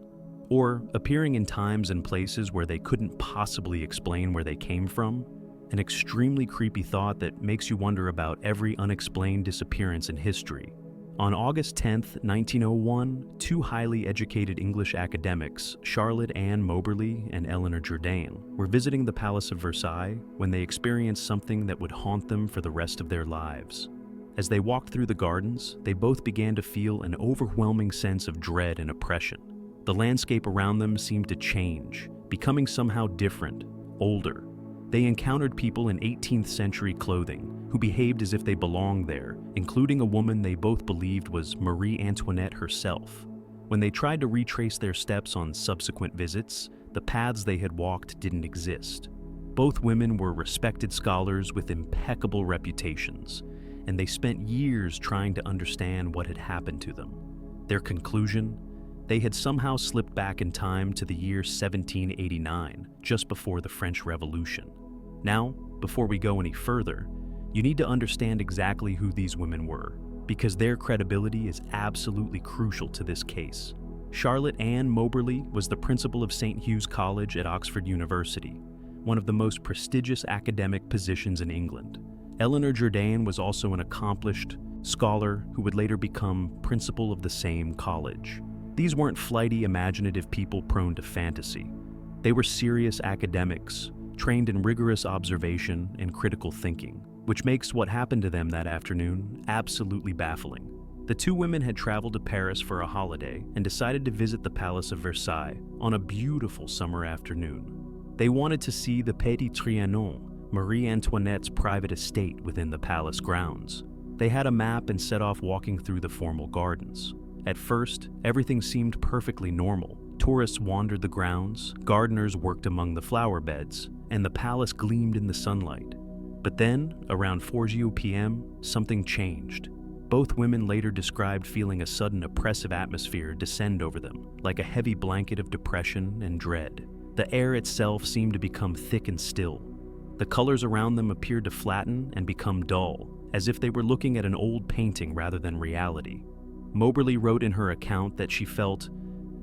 or appearing in times and places where they couldn't possibly explain where they came from? An extremely creepy thought that makes you wonder about every unexplained disappearance in history. On August 10, 1901, two highly educated English academics, Charlotte Ann Moberly and Eleanor Jourdain, were visiting the Palace of Versailles when they experienced something that would haunt them for the rest of their lives. As they walked through the gardens, they both began to feel an overwhelming sense of dread and oppression. The landscape around them seemed to change, becoming somehow different, older. They encountered people in 18th century clothing who behaved as if they belonged there, including a woman they both believed was Marie Antoinette herself. When they tried to retrace their steps on subsequent visits, the paths they had walked didn't exist. Both women were respected scholars with impeccable reputations, and they spent years trying to understand what had happened to them. Their conclusion? They had somehow slipped back in time to the year 1789, just before the French Revolution. Now, before we go any further, you need to understand exactly who these women were, because their credibility is absolutely crucial to this case. Charlotte Ann Moberly was the principal of St. Hugh's College at Oxford University, one of the most prestigious academic positions in England. Eleanor Jourdain was also an accomplished scholar who would later become principal of the same college. These weren't flighty, imaginative people prone to fantasy. They were serious academics, trained in rigorous observation and critical thinking, which makes what happened to them that afternoon absolutely baffling. The two women had traveled to Paris for a holiday and decided to visit the Palace of Versailles on a beautiful summer afternoon. They wanted to see the Petit Trianon, Marie Antoinette's private estate within the palace grounds. They had a map and set off walking through the formal gardens. At first, everything seemed perfectly normal. Tourists wandered the grounds, gardeners worked among the flower beds, and the palace gleamed in the sunlight. But then, around 4 p.m., something changed. Both women later described feeling a sudden oppressive atmosphere descend over them, like a heavy blanket of depression and dread. The air itself seemed to become thick and still. The colors around them appeared to flatten and become dull, as if they were looking at an old painting rather than reality. Moberly wrote in her account that she felt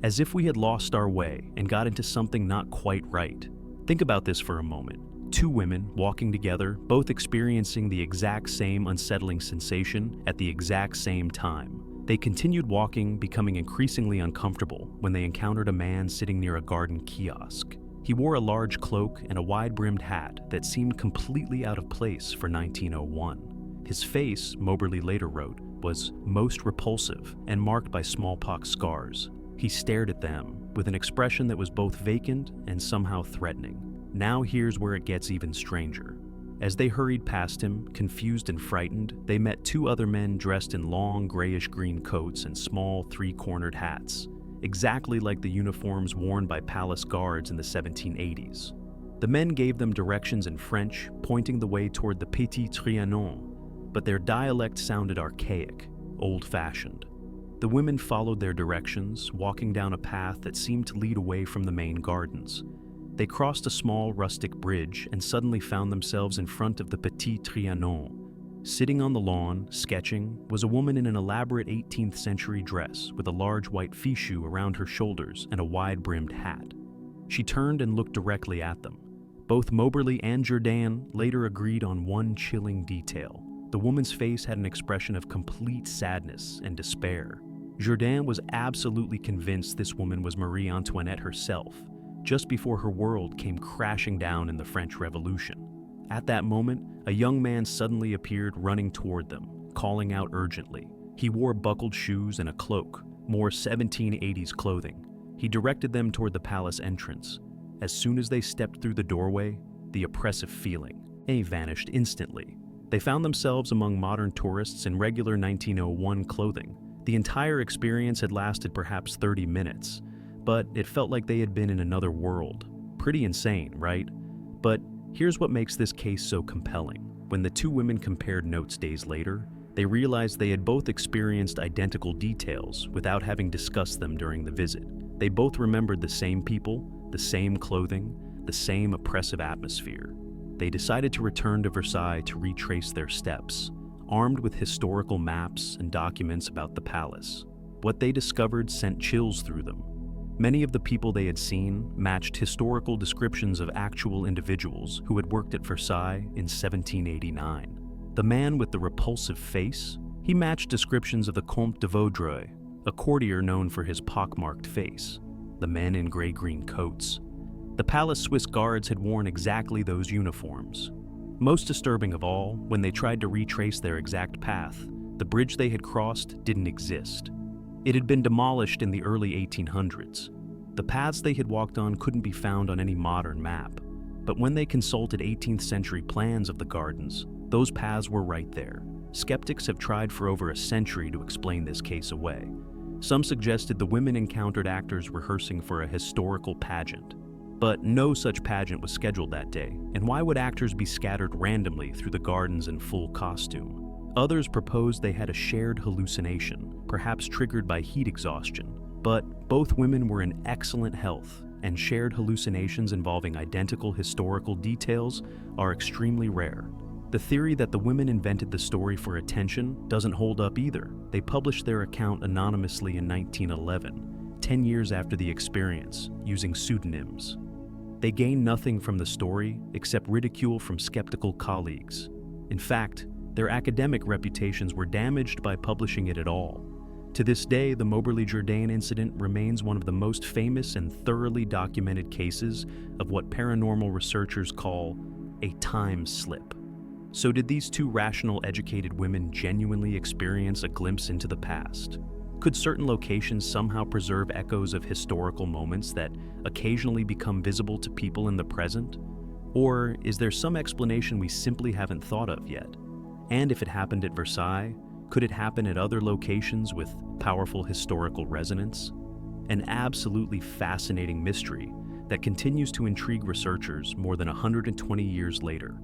as if we had lost our way and got into something not quite right. Think about this for a moment. Two women walking together, both experiencing the exact same unsettling sensation at the exact same time. They continued walking, becoming increasingly uncomfortable when they encountered a man sitting near a garden kiosk. He wore a large cloak and a wide-brimmed hat that seemed completely out of place for 1901. His face, Moberly later wrote, was most repulsive and marked by smallpox scars. He stared at them with an expression that was both vacant and somehow threatening. Now here's where it gets even stranger. As they hurried past him, confused and frightened, they met two other men dressed in long grayish-green coats and small three-cornered hats, exactly like the uniforms worn by palace guards in the 1780s. The men gave them directions in French, pointing the way toward the Petit Trianon, but their dialect sounded archaic, old-fashioned. The women followed their directions, walking down a path that seemed to lead away from the main gardens. They crossed a small rustic bridge and suddenly found themselves in front of the Petit Trianon. Sitting on the lawn, sketching, was a woman in an elaborate 18th century dress with a large white fichu around her shoulders and a wide-brimmed hat. She turned and looked directly at them. Both Moberly and Jourdain later agreed on one chilling detail. The woman's face had an expression of complete sadness and despair. Jourdain was absolutely convinced this woman was Marie Antoinette herself, just before her world came crashing down in the French Revolution. At that moment, a young man suddenly appeared running toward them, calling out urgently. He wore buckled shoes and a cloak, more 1780s clothing. He directed them toward the palace entrance. As soon as they stepped through the doorway, the oppressive feeling vanished instantly. They found themselves among modern tourists in regular 1901 clothing. The entire experience had lasted perhaps 30 minutes, but it felt like they had been in another world. Pretty insane, right? But here's what makes this case so compelling. When the two women compared notes days later, they realized they had both experienced identical details without having discussed them during the visit. They both remembered the same people, the same clothing, the same oppressive atmosphere. They decided to return to Versailles to retrace their steps, armed with historical maps and documents about the palace. What they discovered sent chills through them. Many of the people they had seen matched historical descriptions of actual individuals who had worked at Versailles in 1789. The man with the repulsive face He matched descriptions of the Comte de Vaudreuil, a courtier known for his pockmarked face, the men in gray-green coats. The palace Swiss guards had worn exactly those uniforms. Most disturbing of all, when they tried to retrace their exact path, the bridge they had crossed didn't exist. It had been demolished in the early 1800s. The paths they had walked on couldn't be found on any modern map, but when they consulted 18th century plans of the gardens, those paths were right there. Skeptics have tried for over a century to explain this case away. Some suggested the women encountered actors rehearsing for a historical pageant. But no such pageant was scheduled that day, and why would actors be scattered randomly through the gardens in full costume? Others proposed they had a shared hallucination, perhaps triggered by heat exhaustion. But both women were in excellent health, and shared hallucinations involving identical historical details are extremely rare. The theory that the women invented the story for attention doesn't hold up either. They published their account anonymously in 1911, 10 years after the experience, using pseudonyms. They gained nothing from the story except ridicule from skeptical colleagues. In fact, their academic reputations were damaged by publishing it at all. To this day, the Moberly-Jourdain incident remains one of the most famous and thoroughly documented cases of what paranormal researchers call a time slip. So did these two rational, educated women genuinely experience a glimpse into the past? Could certain locations somehow preserve echoes of historical moments that occasionally become visible to people in the present? Or is there some explanation we simply haven't thought of yet? And if it happened at Versailles, could it happen at other locations with powerful historical resonance? An absolutely fascinating mystery that continues to intrigue researchers more than 120 years later.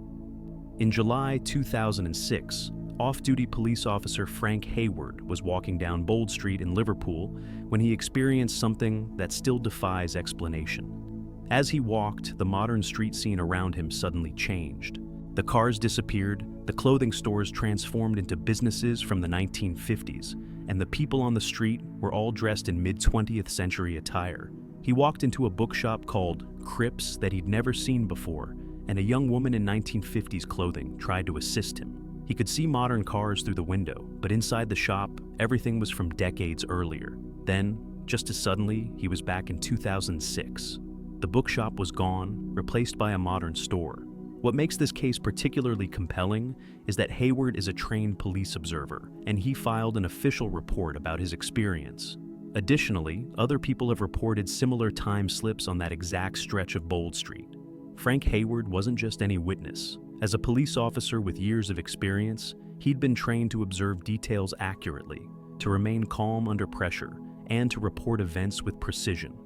In July 2006, off-duty police officer Frank Hayward was walking down Bold Street in Liverpool when he experienced something that still defies explanation. As he walked, the modern street scene around him suddenly changed. The cars disappeared, the clothing stores transformed into businesses from the 1950s, and the people on the street were all dressed in mid-20th century attire. He walked into a bookshop called Cripps that he'd never seen before, and a young woman in 1950s clothing tried to assist him. He could see modern cars through the window, but inside the shop, everything was from decades earlier. Then, just as suddenly, he was back in 2006. The bookshop was gone, replaced by a modern store. What makes this case particularly compelling is that Hayward is a trained police observer, and he filed an official report about his experience. Additionally, other people have reported similar time slips on that exact stretch of Bold Street. Frank Hayward wasn't just any witness. As a police officer with years of experience, he'd been trained to observe details accurately, to remain calm under pressure, and to report events with precision.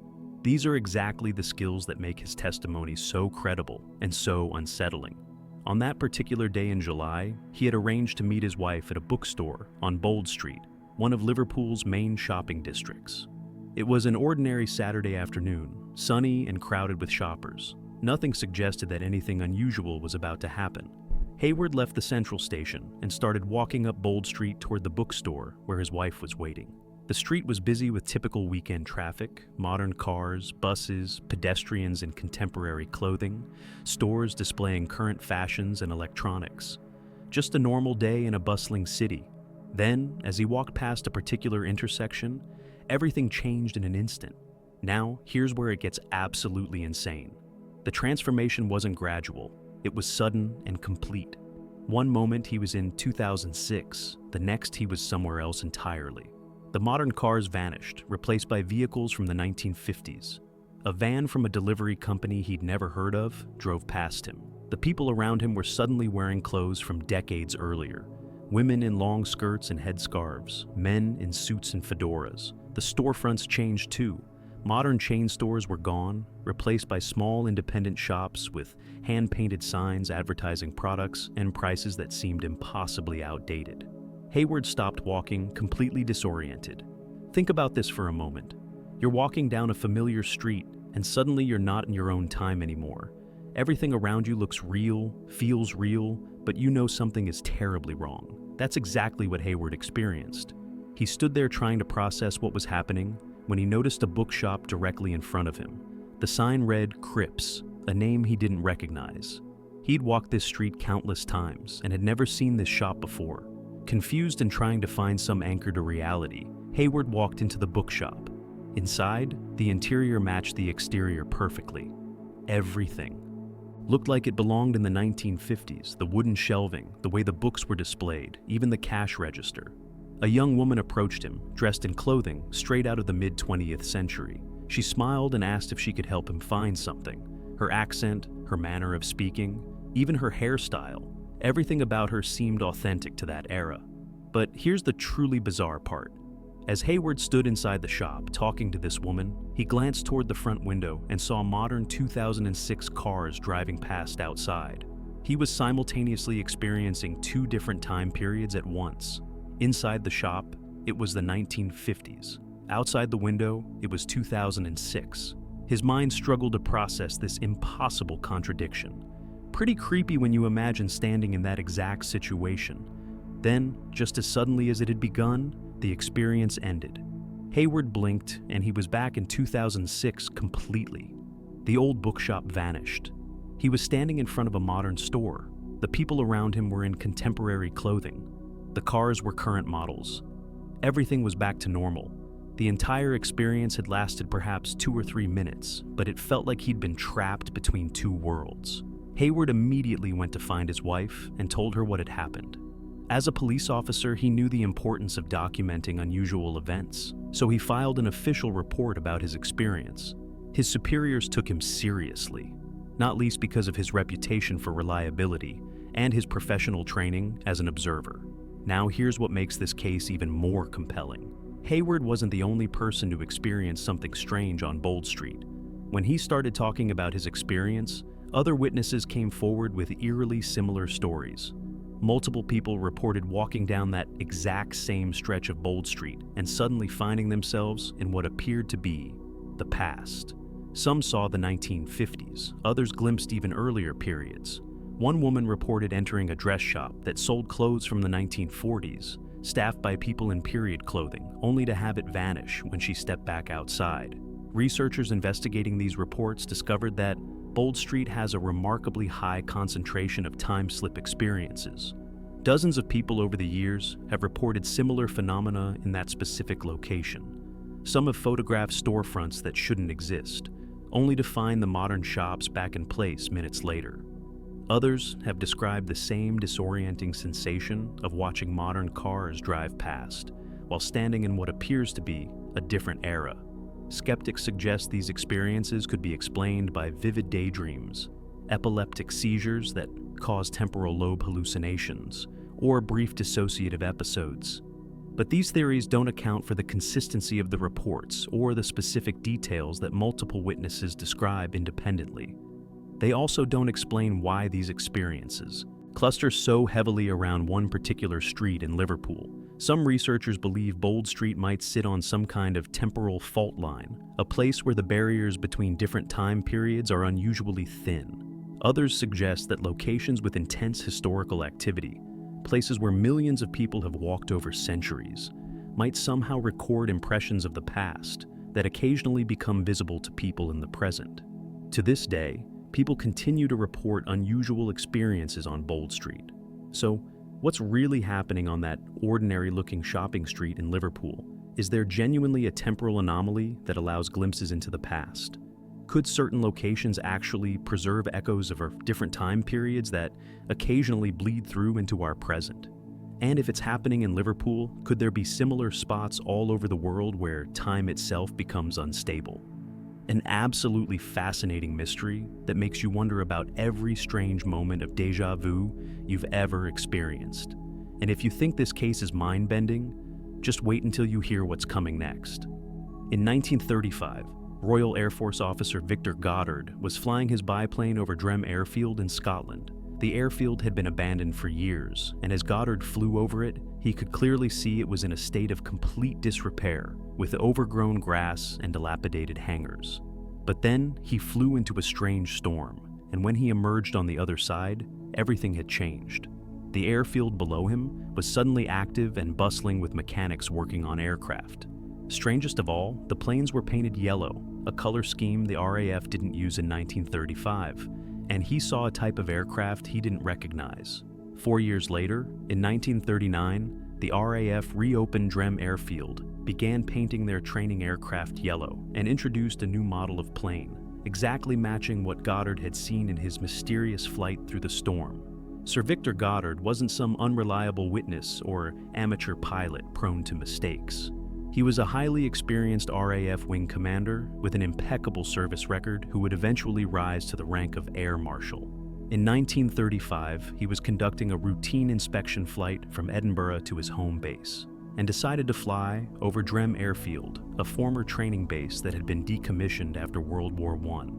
These are exactly the skills that make his testimony so credible and so unsettling. On that particular day in July, he had arranged to meet his wife at a bookstore on Bold Street, one of Liverpool's main shopping districts. It was an ordinary Saturday afternoon, sunny and crowded with shoppers. Nothing suggested that anything unusual was about to happen. Hayward left the central station and started walking up Bold Street toward the bookstore where his wife was waiting. The street was busy with typical weekend traffic, modern cars, buses, pedestrians in contemporary clothing, stores displaying current fashions and electronics. Just a normal day in a bustling city. Then, as he walked past a particular intersection, everything changed in an instant. Now, here's where it gets absolutely insane. The transformation wasn't gradual, it was sudden and complete. One moment he was in 2006, the next he was somewhere else entirely. The modern cars vanished, replaced by vehicles from the 1950s. A van from a delivery company he'd never heard of drove past him. The people around him were suddenly wearing clothes from decades earlier. Women in long skirts and headscarves, men in suits and fedoras. The storefronts changed too. Modern chain stores were gone, replaced by small independent shops with hand-painted signs advertising products and prices that seemed impossibly outdated. Hayward stopped walking, completely disoriented. Think about this for a moment. You're walking down a familiar street, and suddenly you're not in your own time anymore. Everything around you looks real, feels real, but you know something is terribly wrong. That's exactly what Hayward experienced. He stood there trying to process what was happening when he noticed a bookshop directly in front of him. The sign read Cripps, a name he didn't recognize. He'd walked this street countless times and had never seen this shop before. Confused and trying to find some anchor to reality, Hayward walked into the bookshop. Inside, the interior matched the exterior perfectly. Everything looked like it belonged in the 1950s, the wooden shelving, the way the books were displayed, even the cash register. A young woman approached him, dressed in clothing straight out of the mid-20th century. She smiled and asked if she could help him find something. Her accent, her manner of speaking, even her hairstyle, everything about her seemed authentic to that era. But here's the truly bizarre part. As Hayward stood inside the shop talking to this woman, he glanced toward the front window and saw modern 2006 cars driving past outside. He was simultaneously experiencing two different time periods at once. Inside the shop, it was the 1950s. Outside the window, it was 2006. His mind struggled to process this impossible contradiction. Pretty creepy when you imagine standing in that exact situation. Then, just as suddenly as it had begun, the experience ended. Hayward blinked, and he was back in 2006 completely. The old bookshop vanished. He was standing in front of a modern store. The people around him were in contemporary clothing. The cars were current models. Everything was back to normal. The entire experience had lasted perhaps 2 or 3 minutes, but it felt like he'd been trapped between two worlds. Hayward immediately went to find his wife and told her what had happened. As a police officer, he knew the importance of documenting unusual events, so he filed an official report about his experience. His superiors took him seriously, not least because of his reputation for reliability and his professional training as an observer. Now here's what makes this case even more compelling. Hayward wasn't the only person to experience something strange on Bold Street. When he started talking about his experience, other witnesses came forward with eerily similar stories. Multiple people reported walking down that exact same stretch of Bold Street and suddenly finding themselves in what appeared to be the past. Some saw the 1950s, others glimpsed even earlier periods. One woman reported entering a dress shop that sold clothes from the 1940s, staffed by people in period clothing, only to have it vanish when she stepped back outside. Researchers investigating these reports discovered that Bold Street has a remarkably high concentration of time slip experiences. Dozens of people over the years have reported similar phenomena in that specific location. Some have photographed storefronts that shouldn't exist, only to find the modern shops back in place minutes later. Others have described the same disorienting sensation of watching modern cars drive past, while standing in what appears to be a different era. Skeptics suggest these experiences could be explained by vivid daydreams, epileptic seizures that cause temporal lobe hallucinations, or brief dissociative episodes. But these theories don't account for the consistency of the reports or the specific details that multiple witnesses describe independently. They also don't explain why these experiences cluster so heavily around one particular street in Liverpool. Some researchers believe Bold Street might sit on some kind of temporal fault line, a place where the barriers between different time periods are unusually thin. Others suggest that locations with intense historical activity, places where millions of people have walked over centuries, might somehow record impressions of the past that occasionally become visible to people in the present. To this day, people continue to report unusual experiences on Bold Street. So, what's really happening on that ordinary-looking shopping street in Liverpool? Is there genuinely a temporal anomaly that allows glimpses into the past? Could certain locations actually preserve echoes of our different time periods that occasionally bleed through into our present? And if it's happening in Liverpool, could there be similar spots all over the world where time itself becomes unstable? An absolutely fascinating mystery that makes you wonder about every strange moment of déjà vu you've ever experienced. And if you think this case is mind-bending, just wait until you hear what's coming next. In 1935, Royal Air Force officer Victor Goddard was flying his biplane over Drem Airfield in Scotland. The airfield had been abandoned for years, and as Goddard flew over it, he could clearly see it was in a state of complete disrepair, with overgrown grass and dilapidated hangars. But then he flew into a strange storm, and when he emerged on the other side, everything had changed. The airfield below him was suddenly active and bustling with mechanics working on aircraft. Strangest of all, the planes were painted yellow, a color scheme the RAF didn't use in 1935, and he saw a type of aircraft he didn't recognize. 4 years later, in 1939, the RAF reopened Drem Airfield, began painting their training aircraft yellow, and introduced a new model of plane, exactly matching what Goddard had seen in his mysterious flight through the storm. Sir Victor Goddard wasn't some unreliable witness or amateur pilot prone to mistakes. He was a highly experienced RAF wing commander with an impeccable service record who would eventually rise to the rank of Air Marshal. In 1935, he was conducting a routine inspection flight from Edinburgh to his home base, and decided to fly over Drem Airfield, a former training base that had been decommissioned after World War I.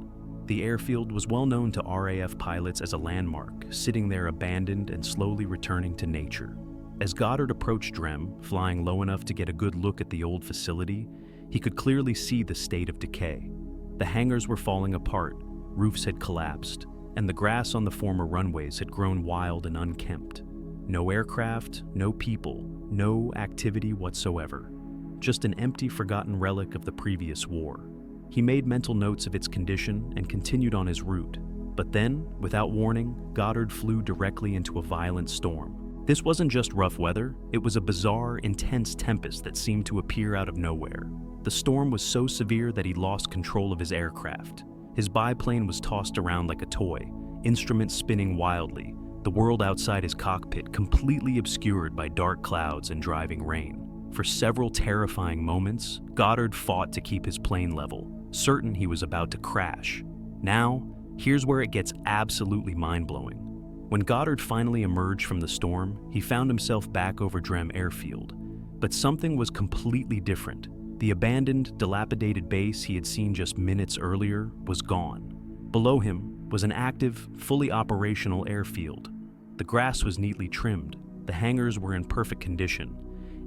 The airfield was well known to RAF pilots as a landmark, sitting there abandoned and slowly returning to nature. As Goddard approached Drem, flying low enough to get a good look at the old facility, he could clearly see the state of decay. The hangars were falling apart, roofs had collapsed, and the grass on the former runways had grown wild and unkempt. No aircraft, no people, no activity whatsoever. Just an empty, forgotten relic of the previous war. He made mental notes of its condition and continued on his route. But then, without warning, Goddard flew directly into a violent storm. This wasn't just rough weather, it was a bizarre, intense tempest that seemed to appear out of nowhere. The storm was so severe that he lost control of his aircraft. His biplane was tossed around like a toy, instruments spinning wildly, the world outside his cockpit completely obscured by dark clouds and driving rain. For several terrifying moments, Goddard fought to keep his plane level, certain he was about to crash. Now, here's where it gets absolutely mind-blowing. When Goddard finally emerged from the storm, he found himself back over Drem Airfield. But something was completely different. The abandoned, dilapidated base he had seen just minutes earlier was gone. Below him was an active, fully operational airfield. The grass was neatly trimmed, the hangars were in perfect condition,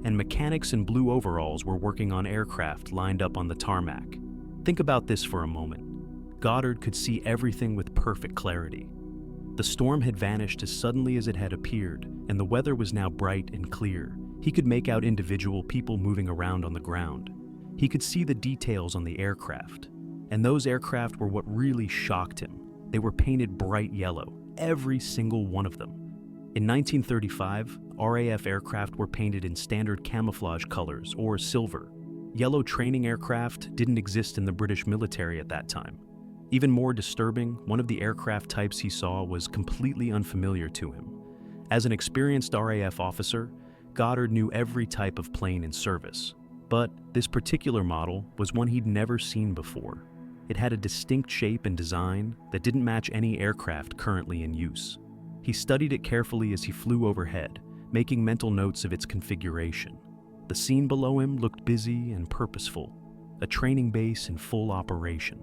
and mechanics in blue overalls were working on aircraft lined up on the tarmac. Think about this for a moment. Goddard could see everything with perfect clarity. The storm had vanished as suddenly as it had appeared, and the weather was now bright and clear. He could make out individual people moving around on the ground. He could see the details on the aircraft, and those aircraft were what really shocked him. They were painted bright yellow, every single one of them. In 1935, RAF aircraft were painted in standard camouflage colors or silver. Yellow training aircraft didn't exist in the British military at that time. Even more disturbing, one of the aircraft types he saw was completely unfamiliar to him. As an experienced RAF officer, Goddard knew every type of plane in service. But this particular model was one he'd never seen before. It had a distinct shape and design that didn't match any aircraft currently in use. He studied it carefully as he flew overhead, making mental notes of its configuration. The scene below him looked busy and purposeful, a training base in full operation.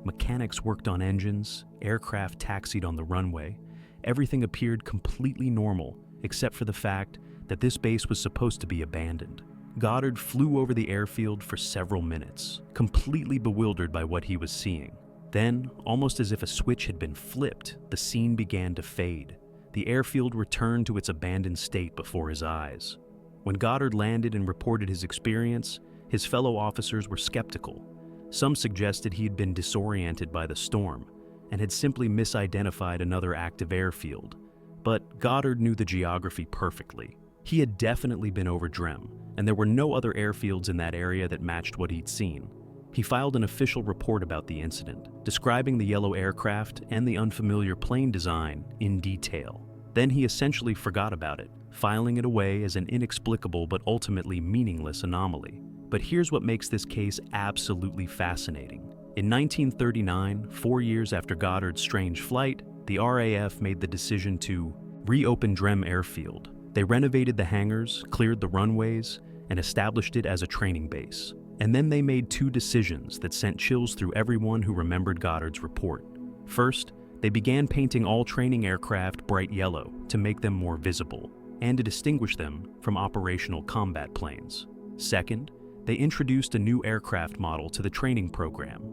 Mechanics worked on engines, aircraft taxied on the runway. Everything appeared completely normal, except for the fact that this base was supposed to be abandoned. Goddard flew over the airfield for several minutes, completely bewildered by what he was seeing. Then, almost as if a switch had been flipped, the scene began to fade. The airfield returned to its abandoned state before his eyes. When Goddard landed and reported his experience, his fellow officers were skeptical. Some suggested he had been disoriented by the storm and had simply misidentified another active airfield. But Goddard knew the geography perfectly. He had definitely been over Drem, and there were no other airfields in that area that matched what he'd seen. He filed an official report about the incident, describing the yellow aircraft and the unfamiliar plane design in detail. Then he essentially forgot about it, filing it away as an inexplicable but ultimately meaningless anomaly. But here's what makes this case absolutely fascinating. In 1939, 4 years after Goddard's strange flight, the RAF made the decision to reopen Drem Airfield. They renovated the hangars, cleared the runways, and established it as a training base. And then they made two decisions that sent chills through everyone who remembered Goddard's report. First, they began painting all training aircraft bright yellow to make them more visible, and to distinguish them from operational combat planes. Second, they introduced a new aircraft model to the training program,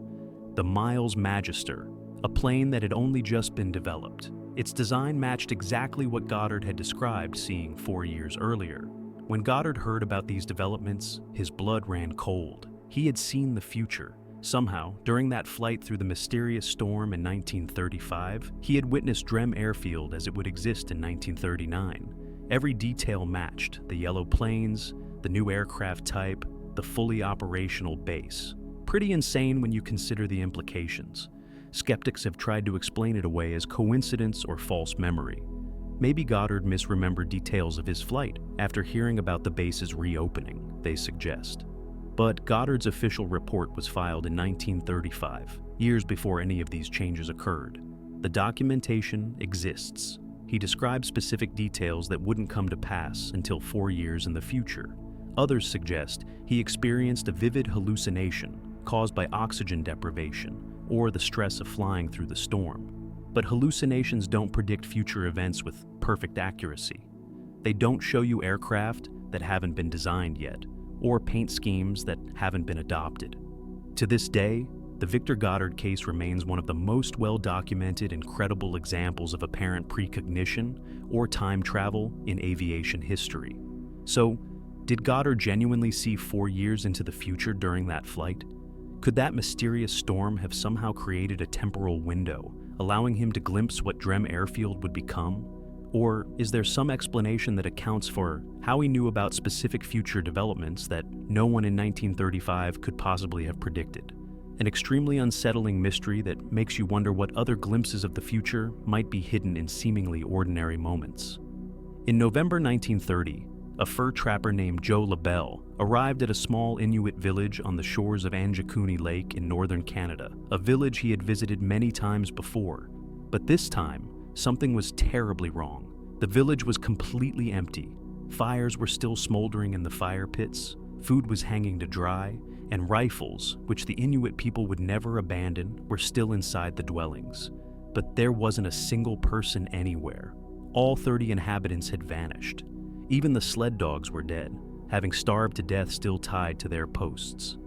the Miles Magister, a plane that had only just been developed. Its design matched exactly what Goddard had described seeing 4 years earlier. When Goddard heard about these developments, his blood ran cold. He had seen the future, Somehow, during that flight through the mysterious storm in 1935, he had witnessed Drem Airfield as it would exist in 1939. Every detail matched: the yellow planes, the new aircraft type, the fully operational base. Pretty insane when you consider the implications. Skeptics have tried to explain it away as coincidence or false memory. Maybe Goddard misremembered details of his flight after hearing about the base's reopening, they suggest. But Goddard's official report was filed in 1935, years before any of these changes occurred. The documentation exists. He described specific details that wouldn't come to pass until 4 years in the future. Others suggest he experienced a vivid hallucination caused by oxygen deprivation or the stress of flying through the storm. But hallucinations don't predict future events with perfect accuracy. They don't show you aircraft that haven't been designed yet, or paint schemes that haven't been adopted. To this day, the Victor Goddard case remains one of the most well-documented and credible examples of apparent precognition or time travel in aviation history. So, did Goddard genuinely see 4 years into the future during that flight? Could that mysterious storm have somehow created a temporal window, allowing him to glimpse what Drem Airfield would become? Or is there some explanation that accounts for how he knew about specific future developments that no one in 1935 could possibly have predicted? An extremely unsettling mystery that makes you wonder what other glimpses of the future might be hidden in seemingly ordinary moments. In November 1930, a fur trapper named Joe LaBelle arrived at a small Inuit village on the shores of Anjakuni Lake in northern Canada, a village he had visited many times before. But this time, something was terribly wrong. The village was completely empty. Fires were still smoldering in the fire pits, food was hanging to dry, and rifles, which the Inuit people would never abandon, were still inside the dwellings. But there wasn't a single person anywhere. All 30 inhabitants had vanished. Even the sled dogs were dead, having starved to death still tied to their posts.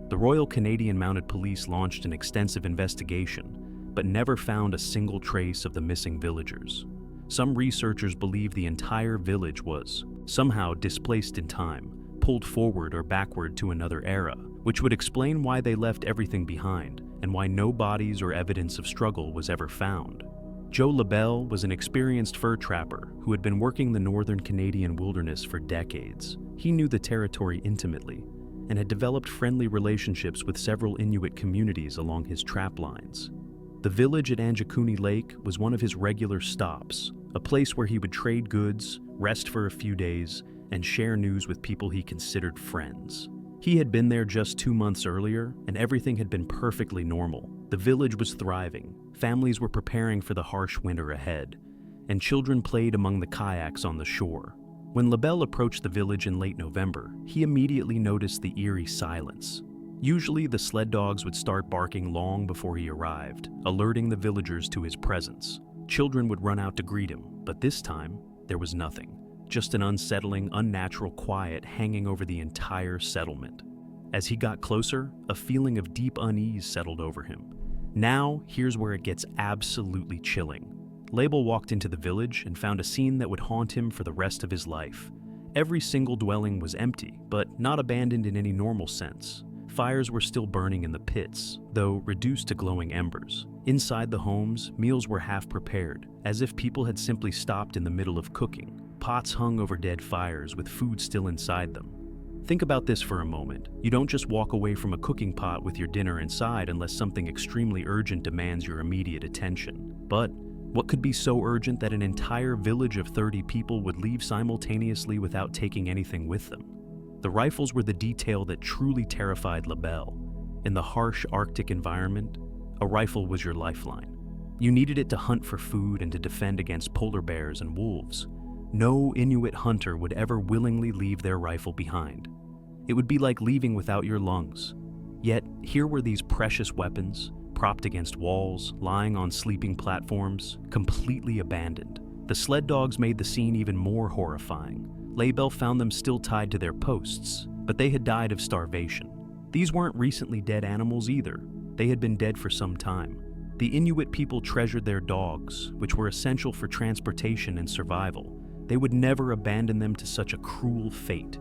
The Royal Canadian Mounted Police launched an extensive investigation, but never found a single trace of the missing villagers. Some researchers believe the entire village was somehow displaced in time, pulled forward or backward to another era, which would explain why they left everything behind and why no bodies or evidence of struggle was ever found. Joe LaBelle was an experienced fur trapper who had been working the northern Canadian wilderness for decades. He knew the territory intimately and had developed friendly relationships with several Inuit communities along his trap lines. The village at Anjakuni Lake was one of his regular stops, a place where he would trade goods, rest for a few days, and share news with people he considered friends. He had been there just 2 months earlier, and everything had been perfectly normal. The village was thriving, families were preparing for the harsh winter ahead, and children played among the kayaks on the shore. When LaBelle approached the village in late November, he immediately noticed the eerie silence. Usually, the sled dogs would start barking long before he arrived, alerting the villagers to his presence. Children would run out to greet him, but this time, there was nothing. Just an unsettling, unnatural quiet hanging over the entire settlement. As he got closer, a feeling of deep unease settled over him. Now, here's where it gets absolutely chilling. LaBelle walked into the village and found a scene that would haunt him for the rest of his life. Every single dwelling was empty, but not abandoned in any normal sense. Fires were still burning in the pits, though reduced to glowing embers. Inside the homes, meals were half prepared, as if people had simply stopped in the middle of cooking. Pots hung over dead fires with food still inside them. Think about this for a moment. You don't just walk away from a cooking pot with your dinner inside unless something extremely urgent demands your immediate attention. But what could be so urgent that an entire village of 30 people would leave simultaneously without taking anything with them? The rifles were the detail that truly terrified LaBelle. In the harsh Arctic environment, a rifle was your lifeline. You needed it to hunt for food and to defend against polar bears and wolves. No Inuit hunter would ever willingly leave their rifle behind. It would be like leaving without your lungs. Yet, here were these precious weapons, propped against walls, lying on sleeping platforms, completely abandoned. The sled dogs made the scene even more horrifying. LaBelle found them still tied to their posts, but they had died of starvation. These weren't recently dead animals either. They had been dead for some time. The Inuit people treasured their dogs, which were essential for transportation and survival. They would never abandon them to such a cruel fate.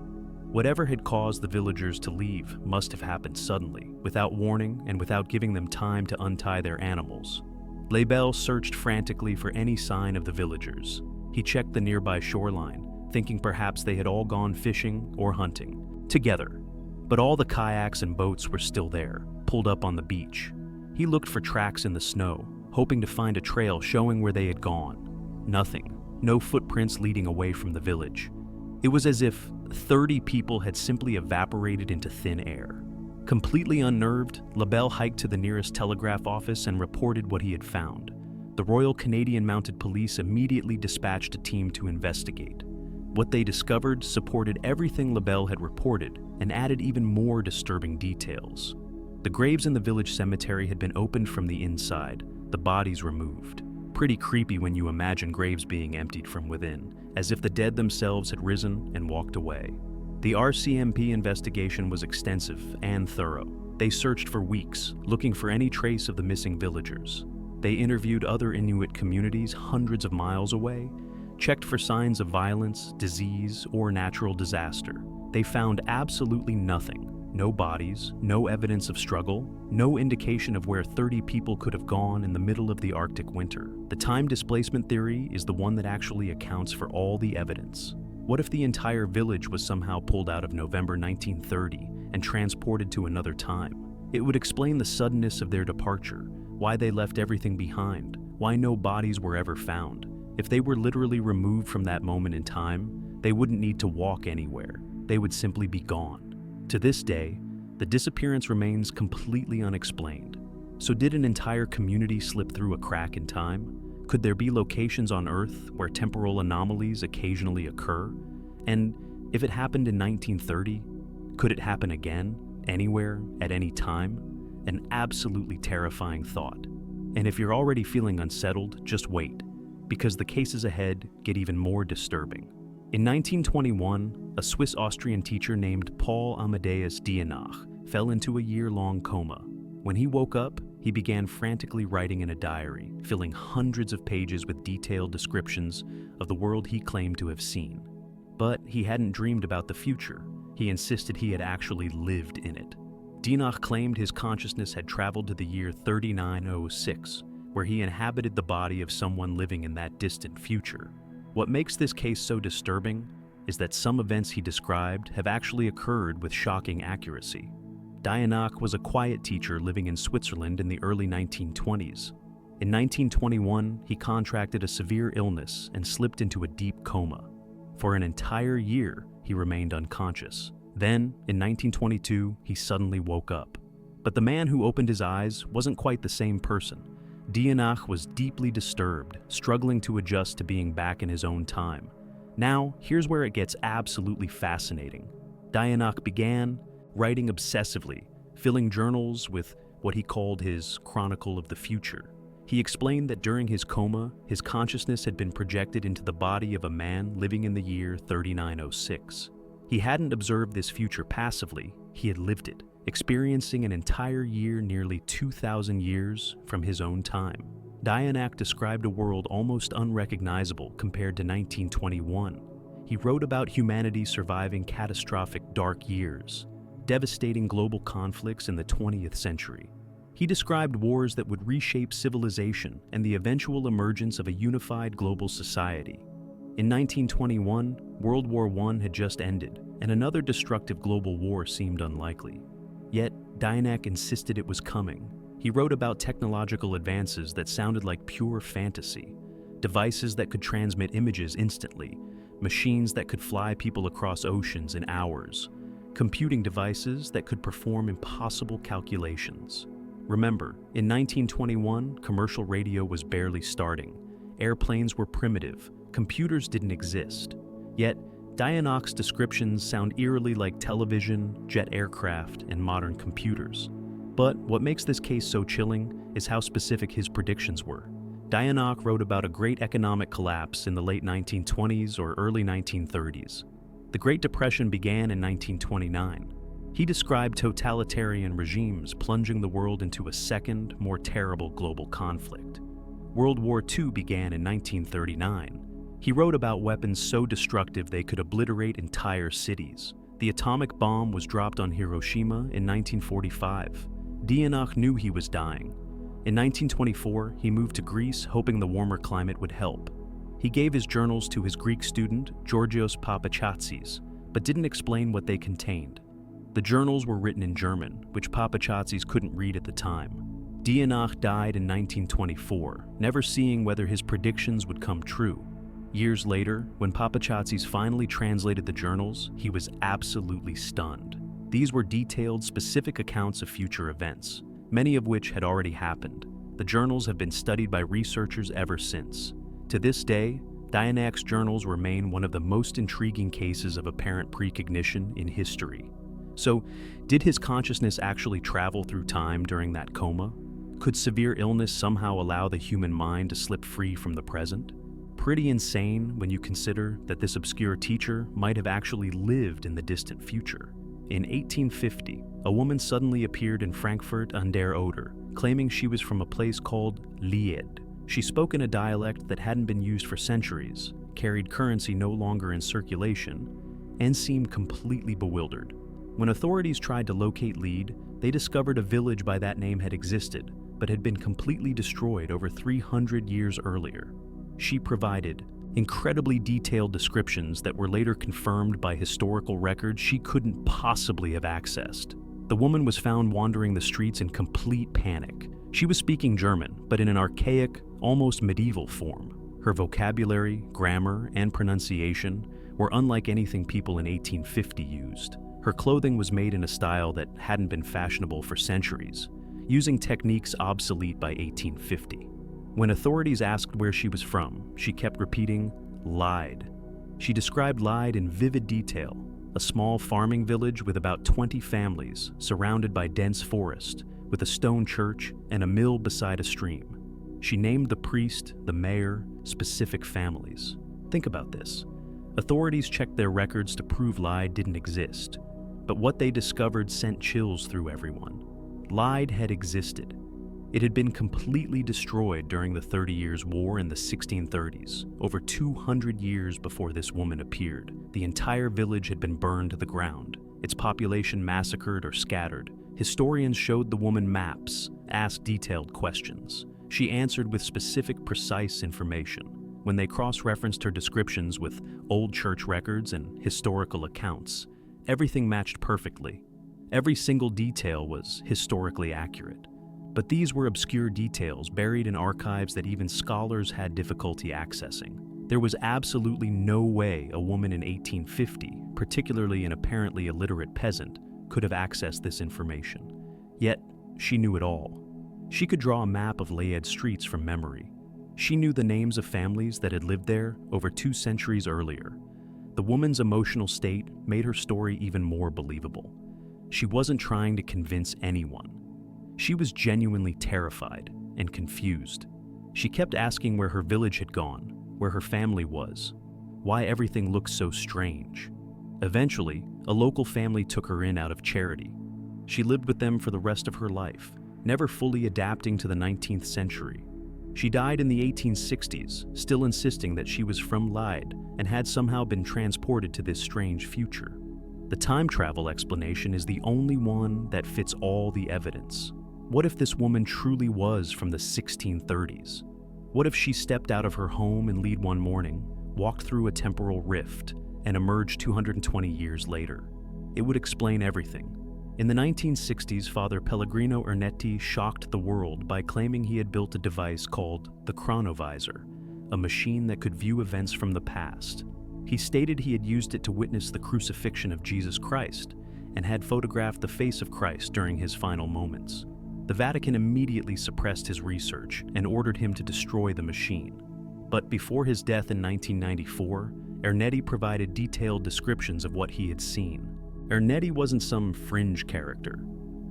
Whatever had caused the villagers to leave must have happened suddenly, without warning and without giving them time to untie their animals. Lebel searched frantically for any sign of the villagers. He checked the nearby shoreline, thinking perhaps they had all gone fishing or hunting, together. But all the kayaks and boats were still there, pulled up on the beach. He looked for tracks in the snow, hoping to find a trail showing where they had gone. Nothing, no footprints leading away from the village. It was as if 30 people had simply evaporated into thin air. Completely unnerved, Lebel hiked to the nearest telegraph office and reported what he had found. The Royal Canadian Mounted Police immediately dispatched a team to investigate. What they discovered supported everything Lebel had reported and added even more disturbing details. The graves in the village cemetery had been opened from the inside, the bodies removed. Pretty creepy when you imagine graves being emptied from within, as if the dead themselves had risen and walked away. The RCMP investigation was extensive and thorough. They searched for weeks, looking for any trace of the missing villagers. They interviewed other Inuit communities hundreds of miles away, checked for signs of violence, disease, or natural disaster. They found absolutely nothing. No bodies, no evidence of struggle, no indication of where 30 people could have gone in the middle of the Arctic winter. The time displacement theory is the one that actually accounts for all the evidence. What if the entire village was somehow pulled out of November 1930 and transported to another time? It would explain the suddenness of their departure, why they left everything behind, why no bodies were ever found. If they were literally removed from that moment in time, they wouldn't need to walk anywhere. They would simply be gone. To this day, the disappearance remains completely unexplained. So did an entire community slip through a crack in time? Could there be locations on Earth where temporal anomalies occasionally occur? And if it happened in 1930, could it happen again, anywhere, at any time? An absolutely terrifying thought. And if you're already feeling unsettled, just wait, because the cases ahead get even more disturbing. In 1921, a Swiss-Austrian teacher named Paul Amadeus Dienach fell into a year-long coma. When he woke up, he began frantically writing in a diary, filling hundreds of pages with detailed descriptions of the world he claimed to have seen. But he hadn't dreamed about the future. He insisted he had actually lived in it. Dienach claimed his consciousness had traveled to the year 3906, where he inhabited the body of someone living in that distant future. What makes this case so disturbing is that some events he described have actually occurred with shocking accuracy. Dienach was a quiet teacher living in Switzerland in the early 1920s. In 1921, he contracted a severe illness and slipped into a deep coma. For an entire year, he remained unconscious. Then, in 1922, he suddenly woke up. But the man who opened his eyes wasn't quite the same person. Dienach was deeply disturbed, struggling to adjust to being back in his own time. Now, here's where it gets absolutely fascinating. Dienach began writing obsessively, filling journals with what he called his Chronicle of the Future. He explained that during his coma, his consciousness had been projected into the body of a man living in the year 3906. He hadn't observed this future passively, he had lived it, experiencing an entire year nearly 2,000 years from his own time. Dienach described a world almost unrecognizable compared to 1921. He wrote about humanity surviving catastrophic dark years, devastating global conflicts in the 20th century. He described wars that would reshape civilization and the eventual emergence of a unified global society. In 1921, World War I had just ended, and another destructive global war seemed unlikely. Yet, Dienach insisted it was coming. He wrote about technological advances that sounded like pure fantasy, devices that could transmit images instantly, machines that could fly people across oceans in hours, computing devices that could perform impossible calculations. Remember, in 1921, commercial radio was barely starting. Airplanes were primitive, computers didn't exist. Yet, Dienach's descriptions sound eerily like television, jet aircraft, and modern computers. But what makes this case so chilling is how specific his predictions were. Dienach wrote about a great economic collapse in the late 1920s or early 1930s. The Great Depression began in 1929. He described totalitarian regimes plunging the world into a second, more terrible global conflict. World War II began in 1939. He wrote about weapons so destructive they could obliterate entire cities, The atomic bomb was dropped on Hiroshima in 1945. Dianoch knew he was dying. In 1924, he moved to Greece, hoping the warmer climate would help. He gave his journals to his Greek student, Georgios Papachatsis, but didn't explain what they contained. The journals were written in German, which Papachatsis couldn't read at the time. Dianoch died in 1924, never seeing whether his predictions would come true. Years later, when Papachatsis finally translated the journals, he was absolutely stunned. These were detailed, specific accounts of future events, many of which had already happened. The journals have been studied by researchers ever since. To this day, Dianoch's journals remain one of the most intriguing cases of apparent precognition in history. So, did his consciousness actually travel through time during that coma? Could severe illness somehow allow the human mind to slip free from the present? Pretty insane when you consider that this obscure teacher might have actually lived in the distant future. In 1850, a woman suddenly appeared in Frankfurt an der Oder, claiming she was from a place called Lied. She spoke in a dialect that hadn't been used for centuries, carried currency no longer in circulation, and seemed completely bewildered. When authorities tried to locate Lied, they discovered a village by that name had existed, but had been completely destroyed over 300 years earlier. She provided incredibly detailed descriptions that were later confirmed by historical records she couldn't possibly have accessed. The woman was found wandering the streets in complete panic. She was speaking German, but in an archaic, almost medieval form. Her vocabulary, grammar, and pronunciation were unlike anything people in 1850 used. Her clothing was made in a style that hadn't been fashionable for centuries, using techniques obsolete by 1850. When authorities asked where she was from, she kept repeating, "Lied." She described Lied in vivid detail, a small farming village with about 20 families, surrounded by dense forest, with a stone church and a mill beside a stream. She named the priest, the mayor, specific families. Think about this. Authorities checked their records to prove Lied didn't exist, but what they discovered sent chills through everyone. Lied had existed. It had been completely destroyed during the 30 Years' War in the 1630s, over 200 years before this woman appeared. The entire village had been burned to the ground, its population massacred or scattered. Historians showed the woman maps, asked detailed questions. She answered with specific, precise information. When they cross-referenced her descriptions with old church records and historical accounts, everything matched perfectly. Every single detail was historically accurate. But these were obscure details buried in archives that even scholars had difficulty accessing. There was absolutely no way a woman in 1850, particularly an apparently illiterate peasant, could have accessed this information. Yet, she knew it all. She could draw a map of Lied streets from memory. She knew the names of families that had lived there over 2 centuries earlier. The woman's emotional state made her story even more believable. She wasn't trying to convince anyone. She was genuinely terrified and confused. She kept asking where her village had gone, where her family was, why everything looked so strange. Eventually, a local family took her in out of charity. She lived with them for the rest of her life, never fully adapting to the 19th century. She died in the 1860s, still insisting that she was from Lied and had somehow been transported to this strange future. The time travel explanation is the only one that fits all the evidence. What if this woman truly was from the 1630s? What if she stepped out of her home in Lied one morning, walked through a temporal rift, and emerged 220 years later? It would explain everything. In the 1960s, Father Pellegrino Ernetti shocked the world by claiming he had built a device called the chronovisor, a machine that could view events from the past. He stated he had used it to witness the crucifixion of Jesus Christ and had photographed the face of Christ during his final moments. The Vatican immediately suppressed his research and ordered him to destroy the machine. But before his death in 1994, Ernetti provided detailed descriptions of what he had seen. Ernetti wasn't some fringe character.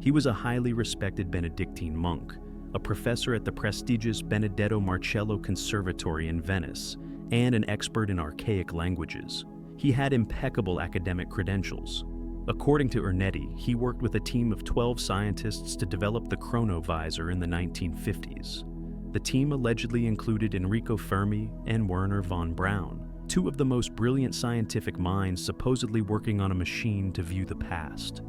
He was a highly respected Benedictine monk, a professor at the prestigious Benedetto Marcello Conservatory in Venice, and an expert in archaic languages. He had impeccable academic credentials. According to Ernetti, he worked with a team of 12 scientists to develop the chronovisor in the 1950s. The team allegedly included Enrico Fermi and Werner von Braun, two of the most brilliant scientific minds supposedly working on a machine to view the past.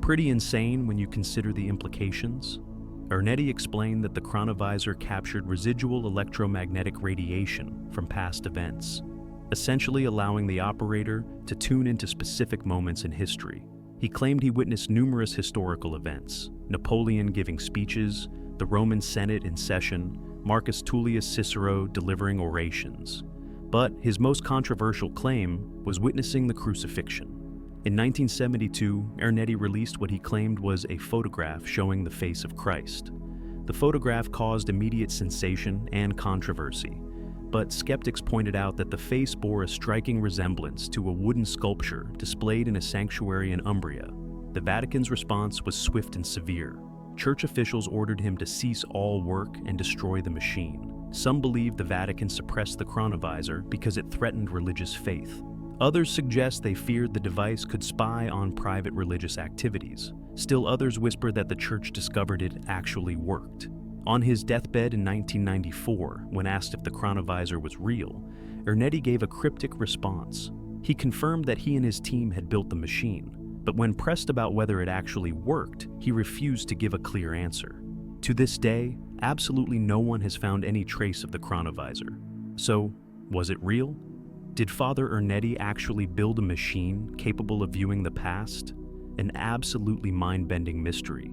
Pretty insane when you consider the implications. Ernetti explained that the chronovisor captured residual electromagnetic radiation from past events, essentially allowing the operator to tune into specific moments in history. He claimed he witnessed numerous historical events: Napoleon giving speeches, the Roman Senate in session, Marcus Tullius Cicero delivering orations. But his most controversial claim was witnessing the crucifixion. In 1972, Ernetti released what he claimed was a photograph showing the face of Christ. The photograph caused immediate sensation and controversy, but skeptics pointed out that the face bore a striking resemblance to a wooden sculpture displayed in a sanctuary in Umbria. The Vatican's response was swift and severe. Church officials ordered him to cease all work and destroy the machine. Some believe the Vatican suppressed the chronovisor because it threatened religious faith. Others suggest they feared the device could spy on private religious activities. Still others whisper that the church discovered it actually worked. On his deathbed in 1994, when asked if the chronovisor was real, Ernetti gave a cryptic response. He confirmed that he and his team had built the machine, but when pressed about whether it actually worked, he refused to give a clear answer. To this day, absolutely no one has found any trace of the chronovisor. So, was it real? Did Father Ernetti actually build a machine capable of viewing the past? An absolutely mind-bending mystery.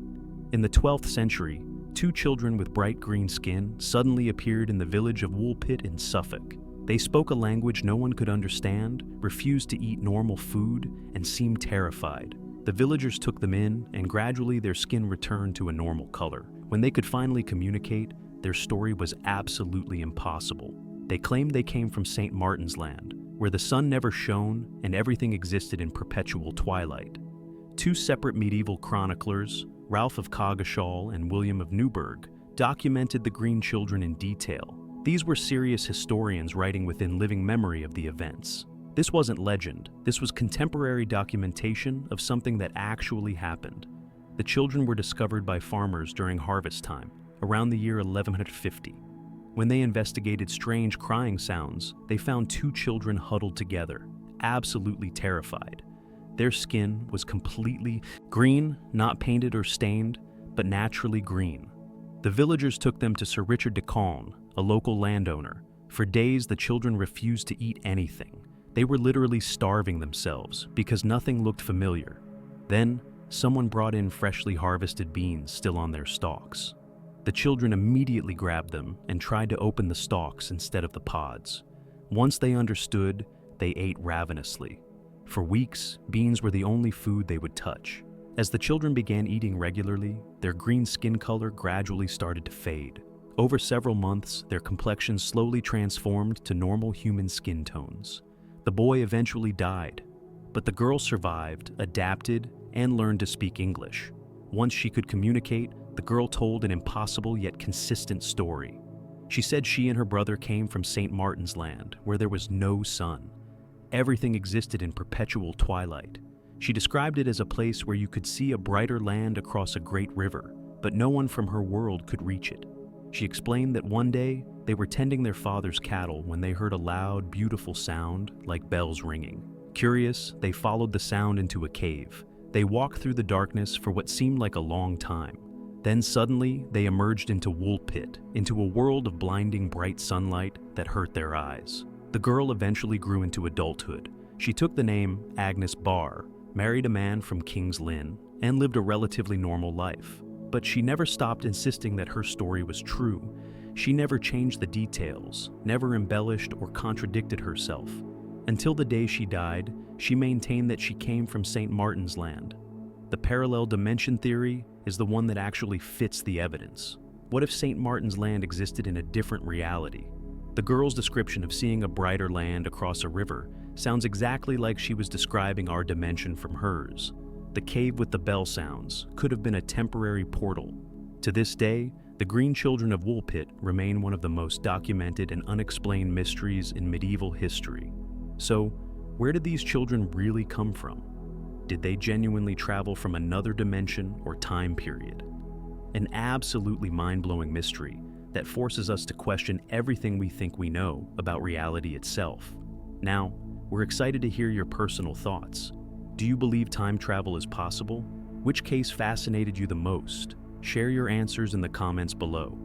In the 12th century, two children with bright green skin suddenly appeared in the village of Woolpit in Suffolk. They spoke a language no one could understand, refused to eat normal food, and seemed terrified. The villagers took them in, and gradually their skin returned to a normal color. When they could finally communicate, their story was absolutely impossible. They claimed they came from St. Martin's Land, where the sun never shone and everything existed in perpetual twilight. Two separate medieval chroniclers, Ralph of Coggeshall and William of Newburgh, documented the green children in detail. These were serious historians writing within living memory of the events. This wasn't legend, this was contemporary documentation of something that actually happened. The children were discovered by farmers during harvest time, around the year 1150. When they investigated strange crying sounds, they found two children huddled together, absolutely terrified. Their skin was completely green, not painted or stained, but naturally green. The villagers took them to Sir Richard de Calne, a local landowner. For days, the children refused to eat anything. They were literally starving themselves because nothing looked familiar. Then, someone brought in freshly harvested beans still on their stalks. The children immediately grabbed them and tried to open the stalks instead of the pods. Once they understood, they ate ravenously. For weeks, beans were the only food they would touch. As the children began eating regularly, their green skin color gradually started to fade. Over several months, their complexions slowly transformed to normal human skin tones. The boy eventually died, but the girl survived, adapted, and learned to speak English. Once she could communicate, the girl told an impossible yet consistent story. She said she and her brother came from St. Martin's Land, where there was no sun. Everything existed in perpetual twilight. She described it as a place where you could see a brighter land across a great river, but no one from her world could reach it. She explained that one day, they were tending their father's cattle when they heard a loud, beautiful sound, like bells ringing. Curious, they followed the sound into a cave. They walked through the darkness for what seemed like a long time. Then suddenly, they emerged into Woolpit, into a world of blinding bright sunlight that hurt their eyes. The girl eventually grew into adulthood. She took the name Agnes Barr, married a man from King's Lynn, and lived a relatively normal life. But she never stopped insisting that her story was true. She never changed the details, never embellished or contradicted herself. Until the day she died, she maintained that she came from St. Martin's Land. The parallel dimension theory is the one that actually fits the evidence. What if St. Martin's Land existed in a different reality? The girl's description of seeing a brighter land across a river sounds exactly like she was describing our dimension from hers. The cave with the bell sounds could have been a temporary portal. To this day, the green children of Woolpit remain one of the most documented and unexplained mysteries in medieval history. So, where did these children really come from? Did they genuinely travel from another dimension or time period? An absolutely mind-blowing mystery that forces us to question everything we think we know about reality itself. Now, we're excited to hear your personal thoughts. Do you believe time travel is possible? Which case fascinated you the most? Share your answers in the comments below.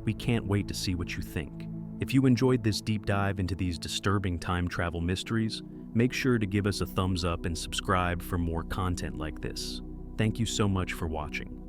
We can't wait to see what you think. If you enjoyed this deep dive into these disturbing time travel mysteries, make sure to give us a thumbs up and subscribe for more content like this. Thank you so much for watching.